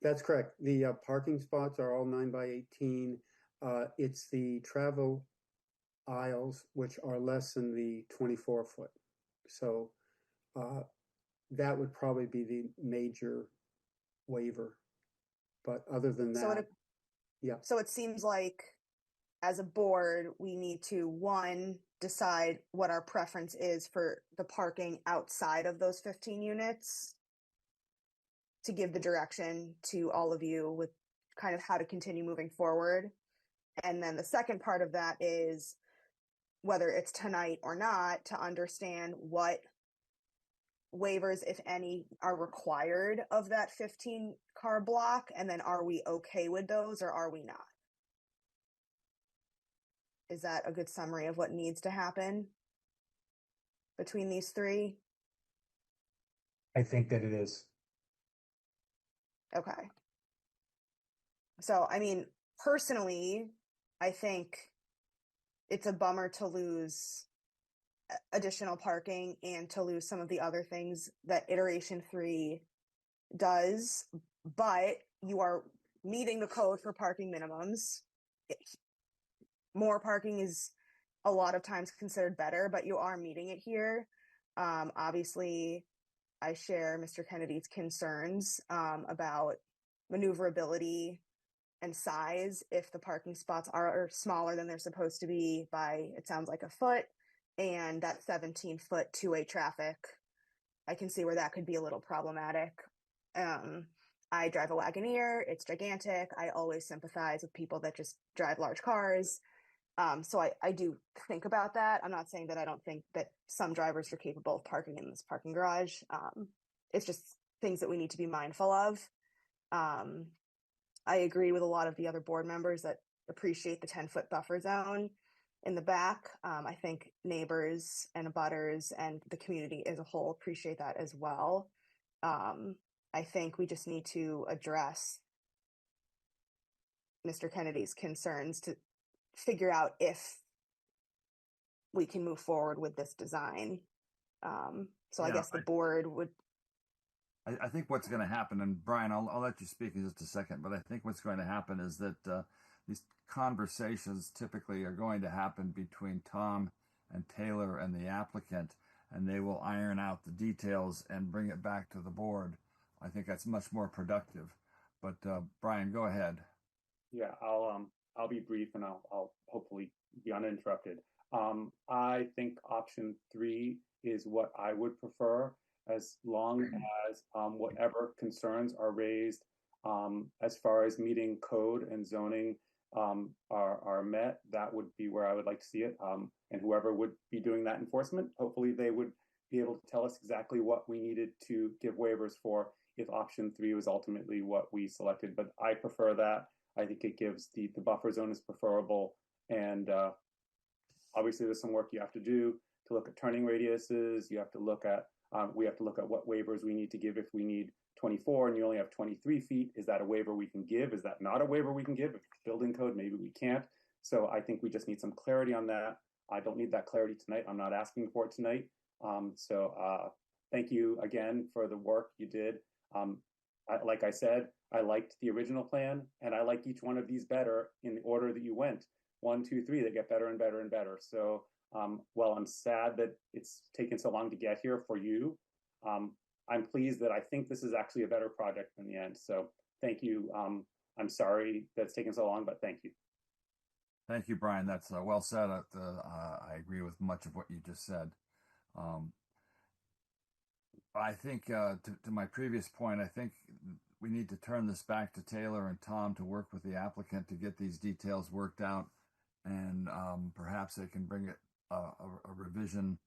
That's correct. The parking spots are all 9 by 18. It's the travel aisles which are less than the 24 foot. So that would probably be the major waiver. But other than that, So it seems like as a board, we need to, one, decide what our preference is for the parking outside of those 15 units to give the direction to all of you with kind of how to continue moving forward. And then the second part of that is, whether it's tonight or not, to understand what waivers, if any, are required of that 15 car block, and then are we okay with those or are we not? Is that a good summary of what needs to happen between these three? I think that it is. Okay. So, I mean, personally, I think it's a bummer to lose additional parking and to lose some of the other things that iteration 3 does, but you are meeting the code for parking minimums. More parking is a lot of times considered better, but you are meeting it here. Obviously, I share Mr. Kennedy's concerns about maneuverability and size if the parking spots are smaller than they're supposed to be by, it sounds like, a foot, and that 17-foot two-way traffic. I can see where that could be a little problematic. I drive a Wagoneer. It's gigantic. I always sympathize with people that just drive large cars. So I do think about that. I'm not saying that I don't think that some drivers are capable of parking in this parking garage. It's just things that we need to be mindful of. I agree with a lot of the other board members that appreciate the 10-foot buffer zone in the back. I think neighbors and abutters and the community as a whole appreciate that as well. I think we just need to address Mr. Kennedy's concerns to figure out if we can move forward with this design. So I guess the board would. I think what's going to happen, and Brian, I'll let you speak in just a second, but I think what's going to happen is that these conversations typically are going to happen between Tom and Taylor and the applicant, and they will iron out the details and bring it back to the board. I think that's much more productive. But Brian, go ahead. Yeah, I'll be brief, and I'll hopefully be uninterrupted. I think option 3 is what I would prefer, as long as whatever concerns are raised as far as meeting code and zoning are met. That would be where I would like to see it. And whoever would be doing that enforcement, hopefully they would be able to tell us exactly what we needed to give waivers for if option 3 was ultimately what we selected. But I prefer that. I think it gives the buffer zone is preferable. And obviously there's some work you have to do to look at turning radiuses. You have to look at, we have to look at what waivers we need to give. If we need 24 and you only have 23 feet, is that a waiver we can give? Is that not a waiver we can give? If building code, maybe we can't. So I think we just need some clarity on that. I don't need that clarity tonight. I'm not asking for it tonight. Thank you again for the work you did. Like I said, I liked the original plan, and I like each one of these better in the order that you went. 1, 2, 3, they get better and better and better. So while I'm sad that it's taken so long to get here for you, I'm pleased that I think this is actually a better project in the end. So thank you. I'm sorry that it's taken so long, but thank you. Thank you, Brian. That's well said. I agree with much of what you just said. I think to my previous point, I think we need to turn this back to Taylor and Tom to work with the applicant to get these details worked out, and perhaps they can bring it a revision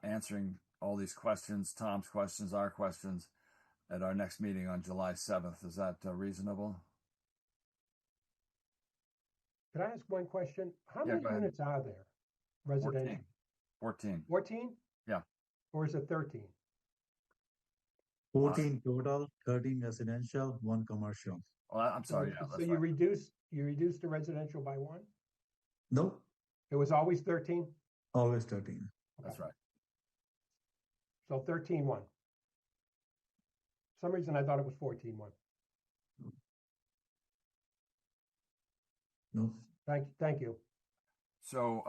answering all these questions, Tom's questions, our questions, at our next meeting on July 7th. Is that reasonable? Can I ask one question? How many units are there? Residential? 14. 14? Yeah. Or is it 13? 14 total, 13 residential, 1 commercial. Well, I'm sorry. Yeah, so you reduced the residential by 1? Nope. It was always 13? Always 13. That's right. So 13-1. For some reason I thought it was 14-1. No. Thank you. So,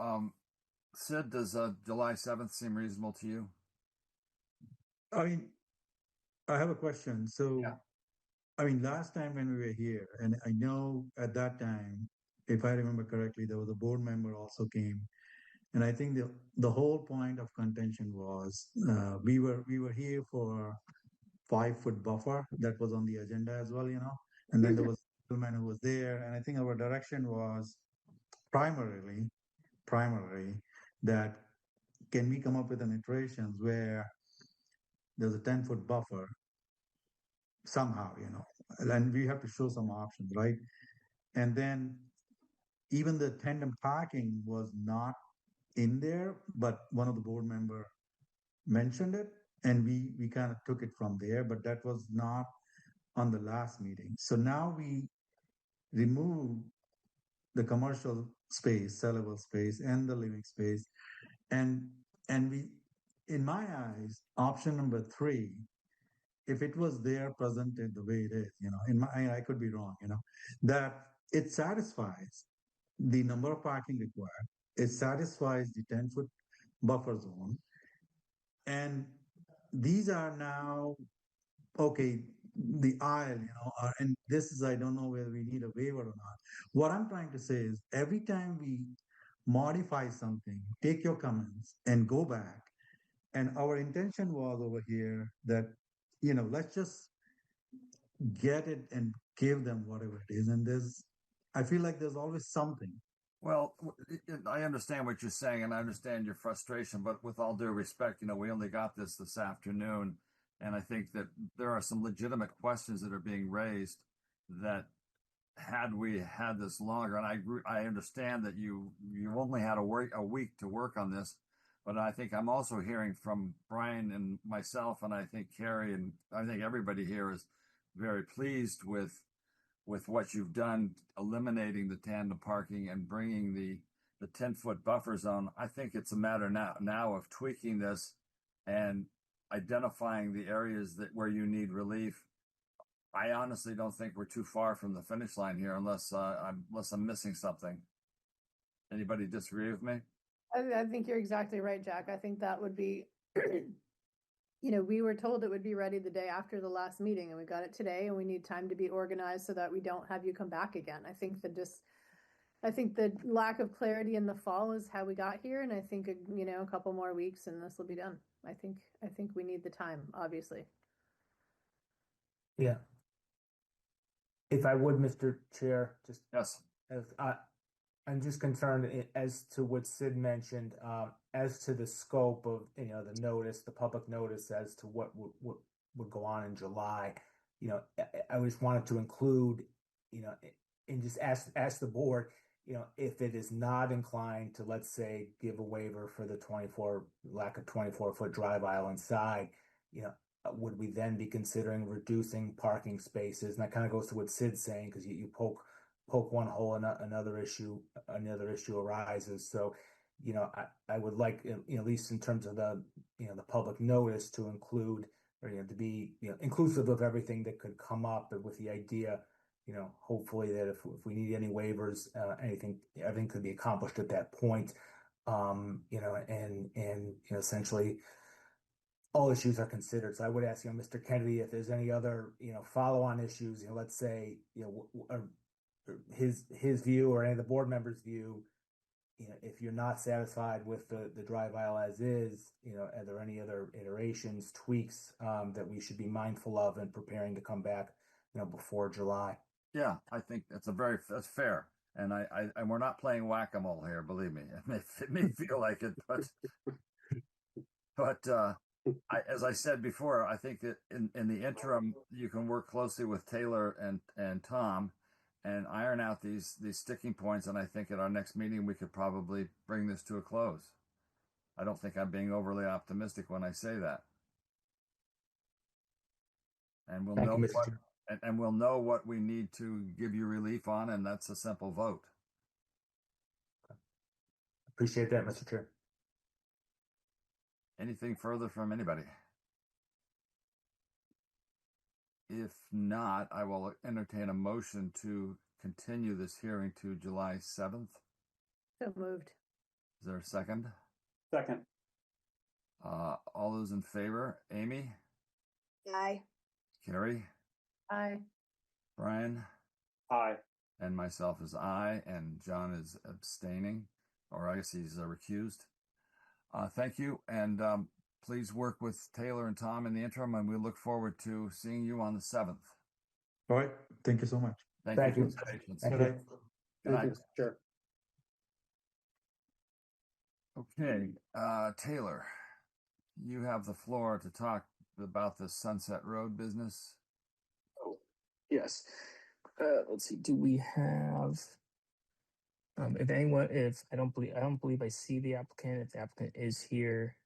Sid, does July 7th seem reasonable to you? I mean, I have a question. So, yeah. I mean, last time when we were here, and I know at that time, if I remember correctly, there was a board member also came, and I think the whole point of contention was we were here for 5-foot buffer that was on the agenda as well, and then there was a gentleman who was there, and I think our direction was primarily that can we come up with an iterations where there's a 10-foot buffer somehow, and we have to show some options, right? And then even the tandem parking was not in there, but one of the board member mentioned it, and we kind of took it from there, but that was not on the last meeting. So now we remove the commercial space, sellable space, and the living space, and we, in my eyes, option number 3, if it was there presented the way it is, I could be wrong, that it satisfies the number of parking required, it satisfies the 10-foot buffer zone, and these are now okay. The aisle, and this is, I don't know whether we need a waiver or not. What I'm trying to say is every time we modify something, take your comments and go back. And our intention was over here that, let's just get it and give them whatever it is. And I feel like there's always something. Well, I understand what you're saying, and I understand your frustration, but with all due respect, we only got this afternoon. And I think that there are some legitimate questions that are being raised that had we had this longer, and I understand that you only had a week to work on this, But I think I'm also hearing from Brian and myself, and I think Carrie, and I think everybody here is very pleased with what you've done, eliminating the tandem parking and bringing the 10-foot buffer zone. I think it's a matter now of tweaking this and identifying the areas where you need relief. I honestly don't think we're too far from the finish line here, unless I'm missing something. Anybody disagree with me? I think you're exactly right, Jack. I think that would be, we were told it would be ready the day after the last meeting, and we got it today, and we need time to be organized so that we don't have you come back again. I think the lack of clarity in the fall is how we got here, and I think a couple more weeks and this will be done. I think we need the time, obviously. Yeah. If I would, Mr. Chair, just yes. I'm just concerned as to what Sid mentioned, as to the scope of the notice, the public notice as to what would go on in July. I just wanted to include, and just ask the board, if it is not inclined to, let's say, give a waiver for the lack of 24-foot drive aisle inside, would we then be considering reducing parking spaces? And that kind of goes to what Sid's saying, because you poke one hole and another issue arises. So, I would like, at least in terms of the public notice, to include, or to be inclusive of everything that could come up, but with the idea, hopefully that if we need any waivers, everything could be accomplished at that point. And essentially all issues are considered. So I would ask, Mr. Kennedy, if there's any other, follow-on issues, let's say, his view or any of the board members' view, if you're not satisfied with the drive aisle as is, are there any other iterations, tweaks that we should be mindful of and preparing to come back, before July? Yeah, I think that's fair. And and we're not playing whack-a-mole here, believe me. It may feel like it, but as I said before, I think that in the interim, you can work closely with Taylor and Tom and iron out these sticking points. And I think at our next meeting, we could probably bring this to a close. I don't think I'm being overly optimistic when I say that. And we'll know what we need to give you relief on, and that's a simple vote. Appreciate that, Mr. Chair. Anything further from anybody? If not, I will entertain a motion to continue this hearing to July 7th. So moved. Is there a second? Second. All those in favor? Amy? Aye. Carrie? Aye. Brian? Aye. And myself is aye, and John is abstaining, or I guess he's recused. Thank you, and please work with Taylor and Tom in the interim, and we look forward to seeing you on the 7th. All right. Thank you so much. Thank you for your patience. Thank you. Thank you, Chair. Okay, Taylor, you have the floor to talk about the Sunset Road business. Oh, yes. Let's see. Do we have? If I don't believe I see the applicant. If the applicant is here,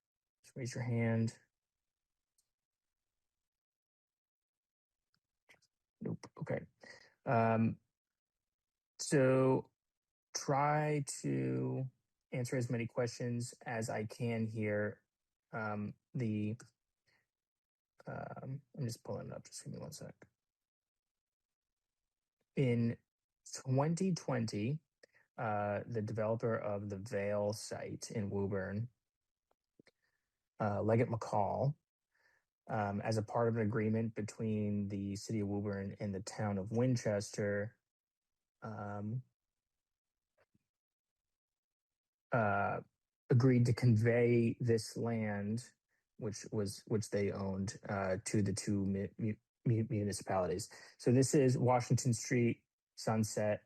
just raise your hand. Nope. Okay. So try to answer as many questions as I can here. I'm just pulling it up. Just give me one sec. In 2020, the developer of the Vale site in Woburn, Leggett McCall, as a part of an agreement between the city of Woburn and the town of Winchester, agreed to convey this land, which they owned, to the two municipalities. So this is Washington Street, Sunset.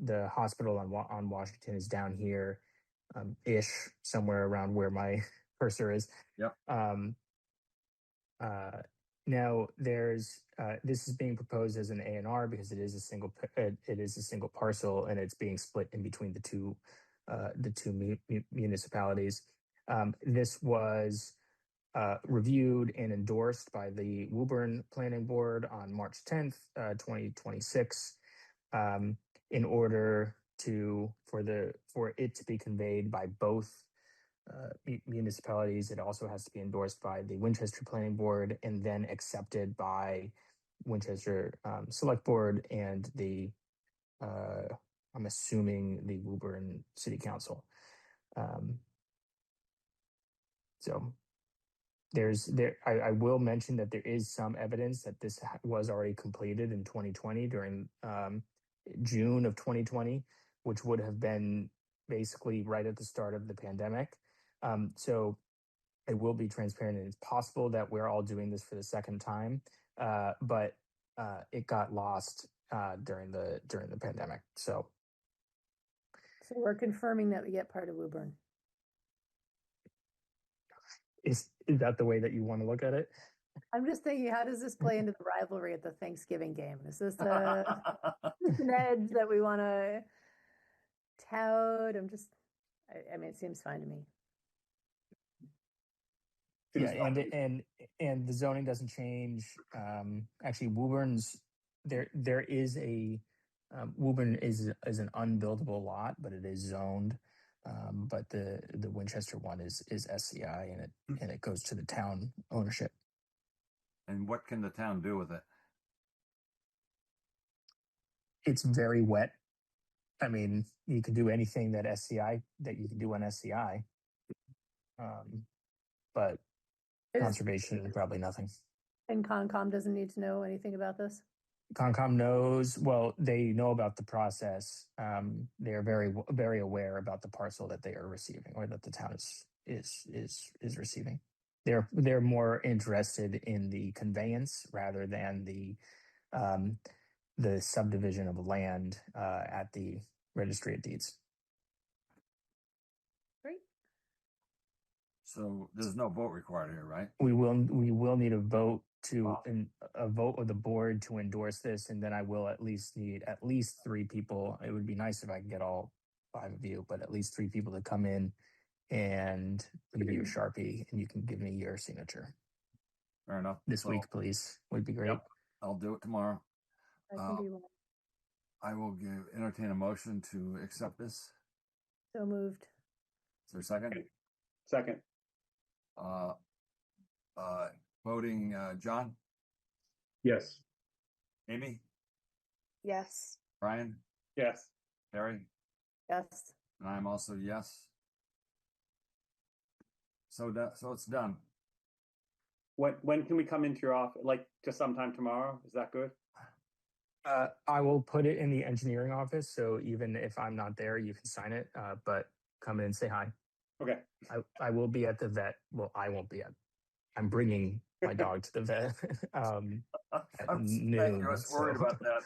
The hospital on Washington is down here, ish, somewhere around where my cursor is. Yep. Now there's this is being proposed as an A&R because it is a single parcel, and it's being split in between the two the two municipalities. This was reviewed and endorsed by the Woburn Planning Board on March 10th, 2026, in order for it to be conveyed by both municipalities. It also has to be endorsed by the Winchester Planning Board and then accepted by Winchester Select Board and the I'm assuming the Woburn City Council. So I will mention that there is some evidence that this was already completed in 2020 during June of 2020, which would have been basically right at the start of the pandemic. So I will be transparent, and it's possible that we're all doing this for the second time, but it got lost during the pandemic. So we're confirming that we get part of Woburn. Is that the way that you want to look at it? I'm just thinking, how does this play into the rivalry at the Thanksgiving game? Is this an edge that we want to tout? I mean, it seems fine to me. Yeah, and the zoning doesn't change. Actually, Woburn's there is a Woburn is an unbuildable lot, but it is zoned. But the Winchester one is SCI, and it goes to the town ownership. And what can the town do with it? It's very wet. I mean, you can do anything that you can do on SCI, but conservation probably nothing. And Concom doesn't need to know anything about this? Concom knows, well, they know about the process. They are very, very aware about the parcel that they are receiving, or that the town is receiving. They're more interested in the conveyance rather than the subdivision of land at the Registry of Deeds. Great. So there's no vote required here, right? We will need a vote a vote of the board to endorse this, and then I will need at least 3 people. It would be nice if I could get all 5 of you, but at least 3 people to come in and give you a Sharpie, and you can give me your signature. Fair enough. This week, please, would be great. Yep, I'll do it tomorrow. I can be one. I will entertain a motion to accept this. So moved. Is there a second? Second. Voting, John? Yes. Amy? Yes. Brian? Yes. Harry? Yes. And I'm also yes. So it's done. When can we come into your office? Like just sometime tomorrow? Is that good? I will put it in the engineering office, so even if I'm not there, you can sign it. But come in and say hi. Okay. I will be at the vet. Well, I won't be I'm bringing my dog to the vet at noon. I was worried about that.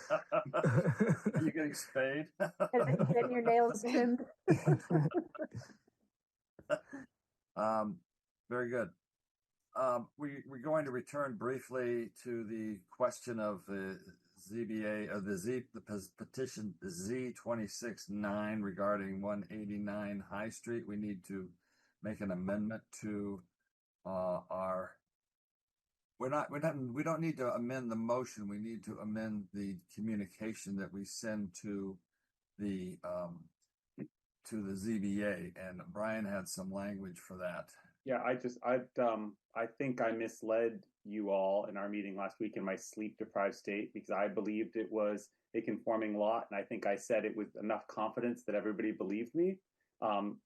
Are you getting spayed? Getting your nails trimmed. Very good. We're going to return briefly to the question of the ZBA of the petition Z26-9 regarding 189 High Street. We need to make an amendment to we don't need to amend the motion. We need to amend the communication that we send to the ZBA, and Brian had some language for that. Yeah, I think I misled you all in our meeting last week in my sleep-deprived state, because I believed it was a conforming lot, and I think I said it with enough confidence that everybody believed me.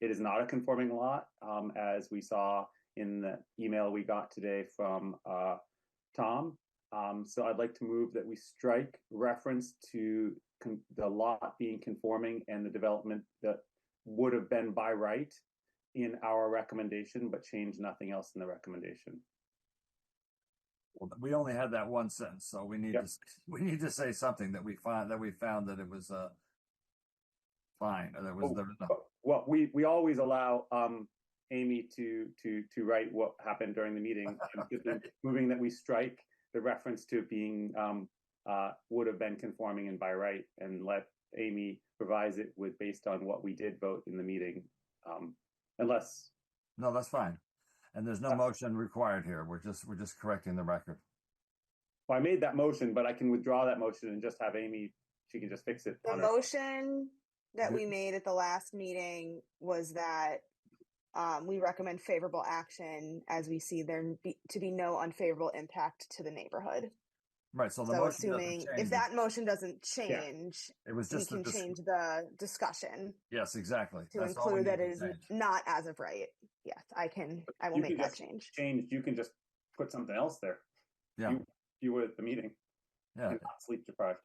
It is not a conforming lot, as we saw in the email we got today from Tom. So I'd like to move that we strike reference to the lot being conforming and the development that would have been by right in our recommendation, but change nothing else in the recommendation. Well, we only had that one sentence, so we need to say something that we found that it was fine. Well, we always allow Amy to write what happened during the meeting, moving that we strike the reference to being would have been conforming and by right, and let Amy revise it with based on what we did vote in the meeting. Unless No, that's fine. And there's no motion required here. We're just correcting the record. well, I made that motion, but I can withdraw that motion and just have Amy. She can just fix it. The motion that we made at the last meeting was that we recommend favorable action as we see there to be no unfavorable impact to the neighborhood. Right. So the so motion assuming doesn't change. If that motion doesn't change, it was just we can change the discussion. Yes, exactly. To That's include that it is not as of right. Yes, I will make that change. You can just put something else there. Yeah. You were at the meeting. Yeah. And not sleep deprived.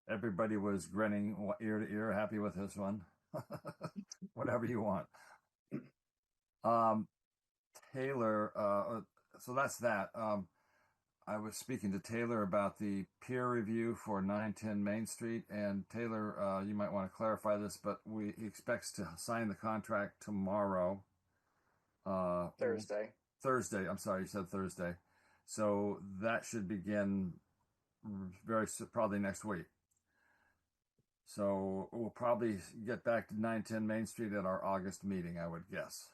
Everybody was grinning ear to ear, happy with this one. Whatever you want. Taylor, so that's that. I was speaking to Taylor about the peer review for 910 Main Street, and Taylor, you might want to clarify this, but he expects to sign the contract tomorrow. Thursday. I'm sorry, you said Thursday. So that should begin probably next week. So we'll probably get back to 910 Main Street at our August meeting, I would guess.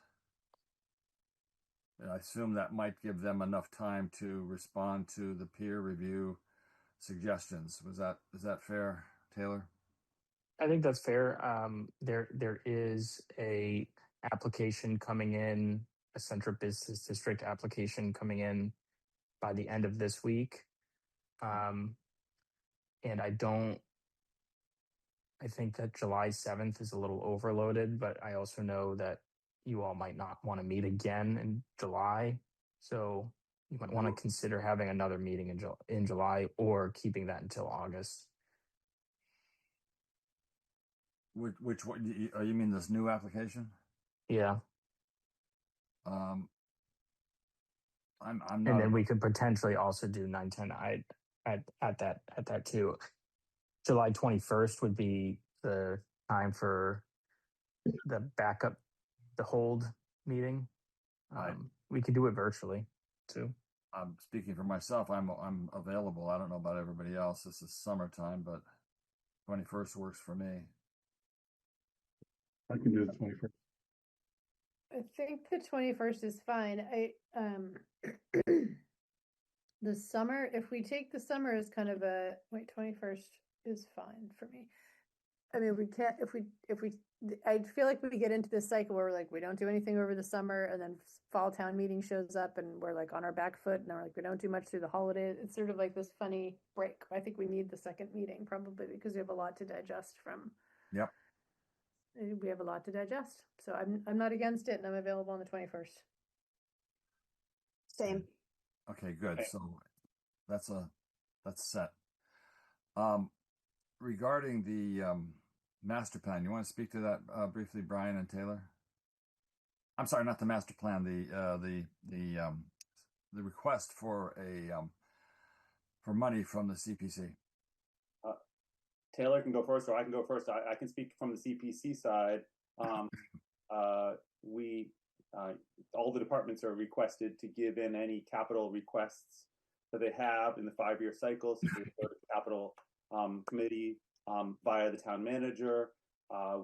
And I assume that might give them enough time to respond to the peer review suggestions. Is that fair, Taylor? I think that's fair. There is a application coming in, a Central Business District application coming in by the end of this week. And I think that July 7th is a little overloaded, but I also know that you all might not want to meet again in July. So you might want to consider having another meeting in July or keeping that until August. Which one? You mean this new application? Yeah. I'm not. And then we could potentially also do 910 at that too. July 21st would be the time for the backup, the hold meeting. We could do it virtually too. I'm speaking for myself. I'm available. I don't know about everybody else. This is summertime, but 21st works for me. I can do the 21st. I think the 21st is fine. The summer, if we take the summer as kind of 21st is fine for me. I mean, we can't, I feel like we get into this cycle where we're like, we don't do anything over the summer, and then fall town meeting shows up and we're like on our back foot, and we're like, we don't do much through the holidays. It's sort of like this funny break. I think we need the second meeting probably because we have a lot to digest from. Yep. We have a lot to digest. So I'm not against it, and I'm available on the 21st. Same. Okay, good. So that's set. Regarding the master plan, you want to speak to that briefly, Brian and Taylor? I'm sorry, not the master plan. The request for for money from the CPC. Taylor can go first, or I can go first. I can speak from the CPC side. All the departments are requested to give in any capital requests that they have in the 5-year cycle. So they go to the capital committee via the town manager.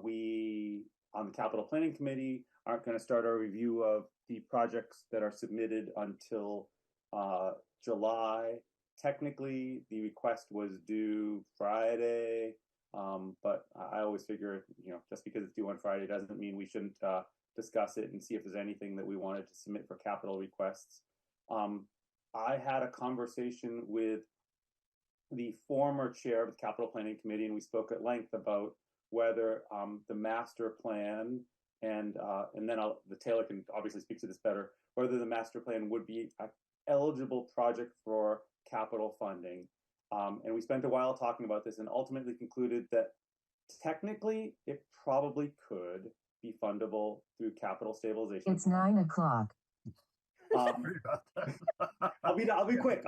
We, on the capital planning committee, aren't going to start our review of the projects that are submitted until July. Technically, the request was due Friday, but I always figure, just because it's due on Friday doesn't mean we shouldn't discuss it and see if there's anything that we wanted to submit for capital requests. I had a conversation with the former chair of the capital planning committee, and we spoke at length about whether the master plan and then the Taylor can obviously speak to this better, whether the master plan would be an eligible project for capital funding. And we spent a while talking about this and ultimately concluded that technically it probably could be fundable through capital stabilization. It's 9 o'clock. I'll be quick.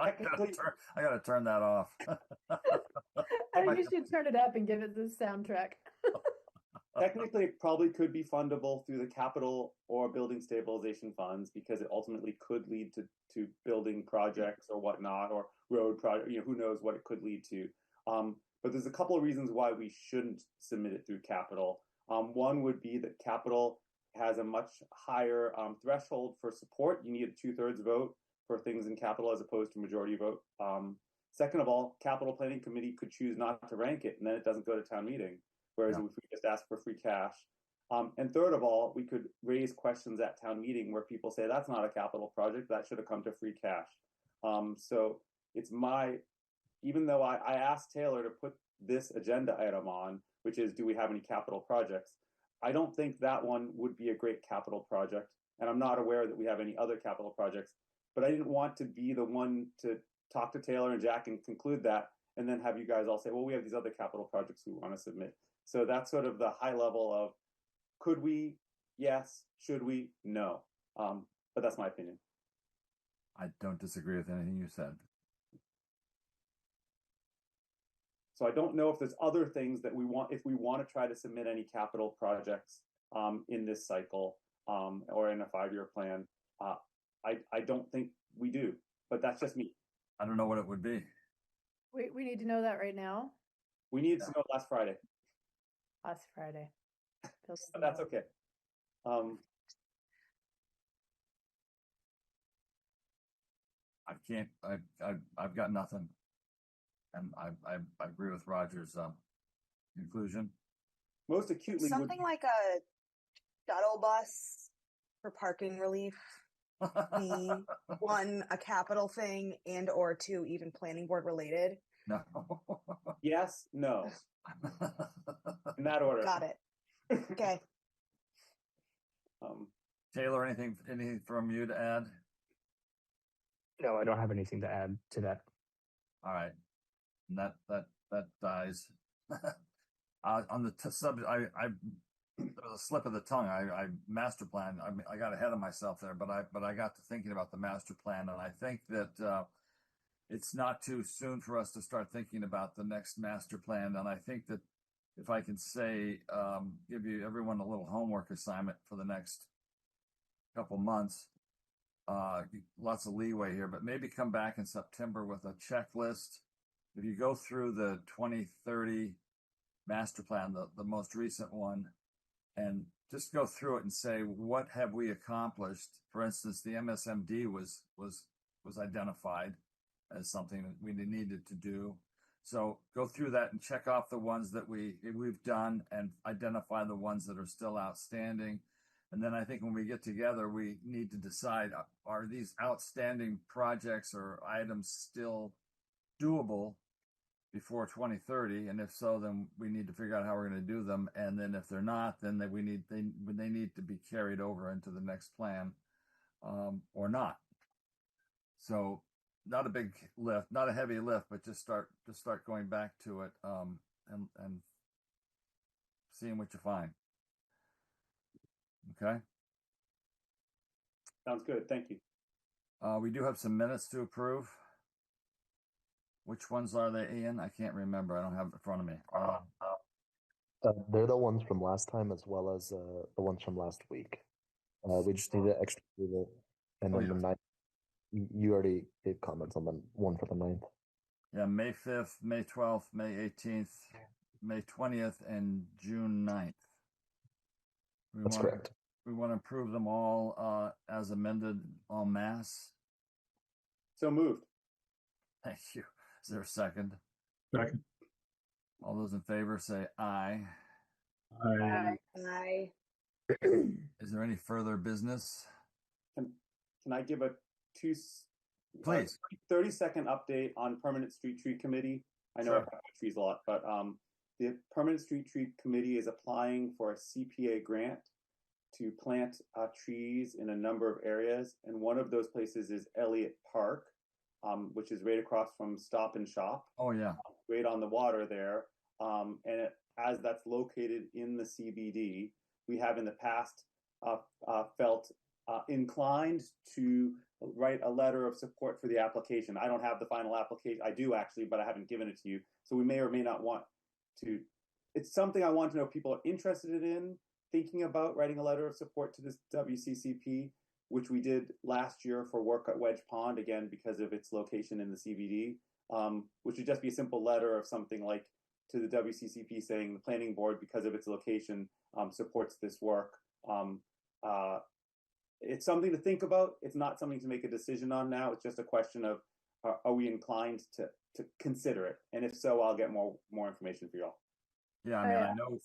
Technically, I gotta turn that off. I think you should turn it up and give it the soundtrack. Technically, it probably could be fundable through the capital or building stabilization funds because it ultimately could lead to building projects or whatnot, or road project. Who knows what it could lead to. But there's a couple of reasons why we shouldn't submit it through capital. One would be that capital has a much higher threshold for support. You need a 2/3 vote for things in capital as opposed to majority vote. Second of all, capital planning committee could choose not to rank it, and then it doesn't go to town meeting. Whereas if we just ask for free cash. And third of all, we could raise questions at town meeting where people say that's not a capital project, that should have come to free cash. So it's even though I asked Taylor to put this agenda item on, which is, do we have any capital projects? I don't think that one would be a great capital project. And I'm not aware that we have any other capital projects, but I didn't want to be the one to talk to Taylor and Jack and conclude that, and then have you guys all say, well, we have these other capital projects we want to submit. So that's sort of the high level of, could we? Yes. Should we? No. But that's my opinion. I don't disagree with anything you said. So I don't know if there's other things that we want, if we want to try to submit any capital projects in this cycle or in a 5-year plan. I don't think we do, but that's just me. I don't know what it would be. We need to know that right now. We needed to know last Friday. Last Friday. But that's okay. I can't. I've got nothing, and I agree with Roger's conclusion. Most acutely, something like a shuttle bus for parking relief be one, a capital thing, and or two, even planning board related? No. Yes, no. In that order. Got it. Okay. Taylor, anything from you to add? No, I don't have anything to add to that. All right, and that dies. On the subject, there was a slip of the tongue. I master plan. I got ahead of myself there, but I got to thinking about the master plan, and I think that it's not too soon for us to start thinking about the next master plan. And I think that if I can say, give everyone a little homework assignment for the next couple months, lots of leeway here, but maybe come back in September with a checklist. If you go through the 2030 master plan, the most recent one, and just go through it and say, what have we accomplished? For instance, the MSMD was identified as something that we needed to do. So go through that and check off the ones that we've done and identify the ones that are still outstanding. And then I think when we get together, we need to decide, are these outstanding projects or items still doable before 2030? And if so, then we need to figure out how we're going to do them. And then if they're not, then they need to be carried over into the next plan or not. So not a big lift, not a heavy lift, but just start going back to it and seeing what you find. Okay. Sounds good. Thank you. We do have some minutes to approve. Which ones are they, Ian? I can't remember. I don't have it in front of me. They're the ones from last time as well as the ones from last week. We just need to extra approve it. And then the 9th, you already gave comments on the one for the 9th. Yeah, May 5th, May 12th, May 18th, May 20th, and June 9th. That's correct. We want to approve them all as amended en masse. So moved. Thank you. Is there a second? Second. All those in favor say aye. Aye. Aye. Is there any further business? Can I give a Please. 30-second update on Permanent Street Tree Committee? I know I talk about trees a lot, but the Permanent Street Tree Committee is applying for a CPA grant to plant trees in a number of areas. And one of those places is Elliott Park, which is right across from Stop and Shop. Oh, yeah. Right on the water there. As that's located in the CBD, we have in the past felt inclined to write a letter of support for the application. I don't have the final application. I do actually, but I haven't given it to you. So we may or may not want to it's something I want to know if people are interested in thinking about writing a letter of support to this WCCP, which we did last year for work at Wedge Pond, again, because of its location in the CBD, which would just be a simple letter of something like to the WCCP saying the planning board, because of its location, supports this work. It's something to think about. It's not something to make a decision on now. It's just a question of, are we inclined to consider it? And if so, I'll get more information for y'all. Yeah, I mean, I know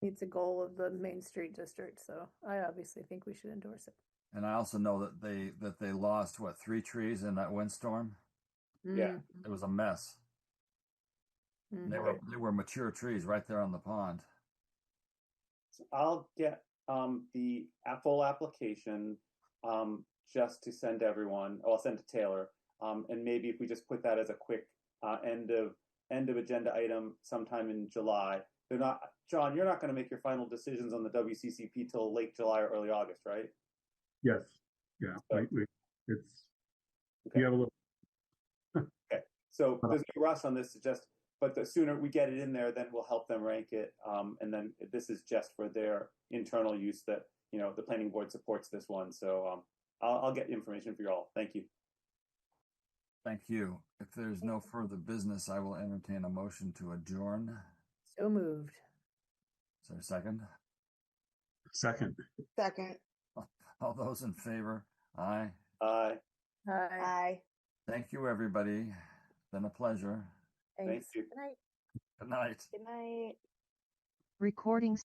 it's a goal of the Main Street District, so I obviously think we should endorse it. And I also know that they lost 3 trees in that windstorm. Yeah, it was a mess. Mm-hmm. They were mature trees right there on the pond. So I'll get the full application just to send everyone. I'll send to Taylor, and maybe if we just put that as a quick end of agenda item sometime in July. They're not, John, you're not going to make your final decisions on the WCCP till late July or early August, right? Yes. Yeah. So, it's okay. You have a little. Okay. So there's no rush on this. But the sooner we get it in there, then we'll help them rank it. And then this is just for their internal use that, the planning board supports this one. So I'll get information for you all. Thank you. Thank you. If there's no further business, I will entertain a motion to adjourn. So moved. Is there a second? Second. All those in favor? Aye. Aye. Aye. Thank you, everybody. It's been a pleasure. Thanks. Thank you. Good night. Good night. Good night. Recording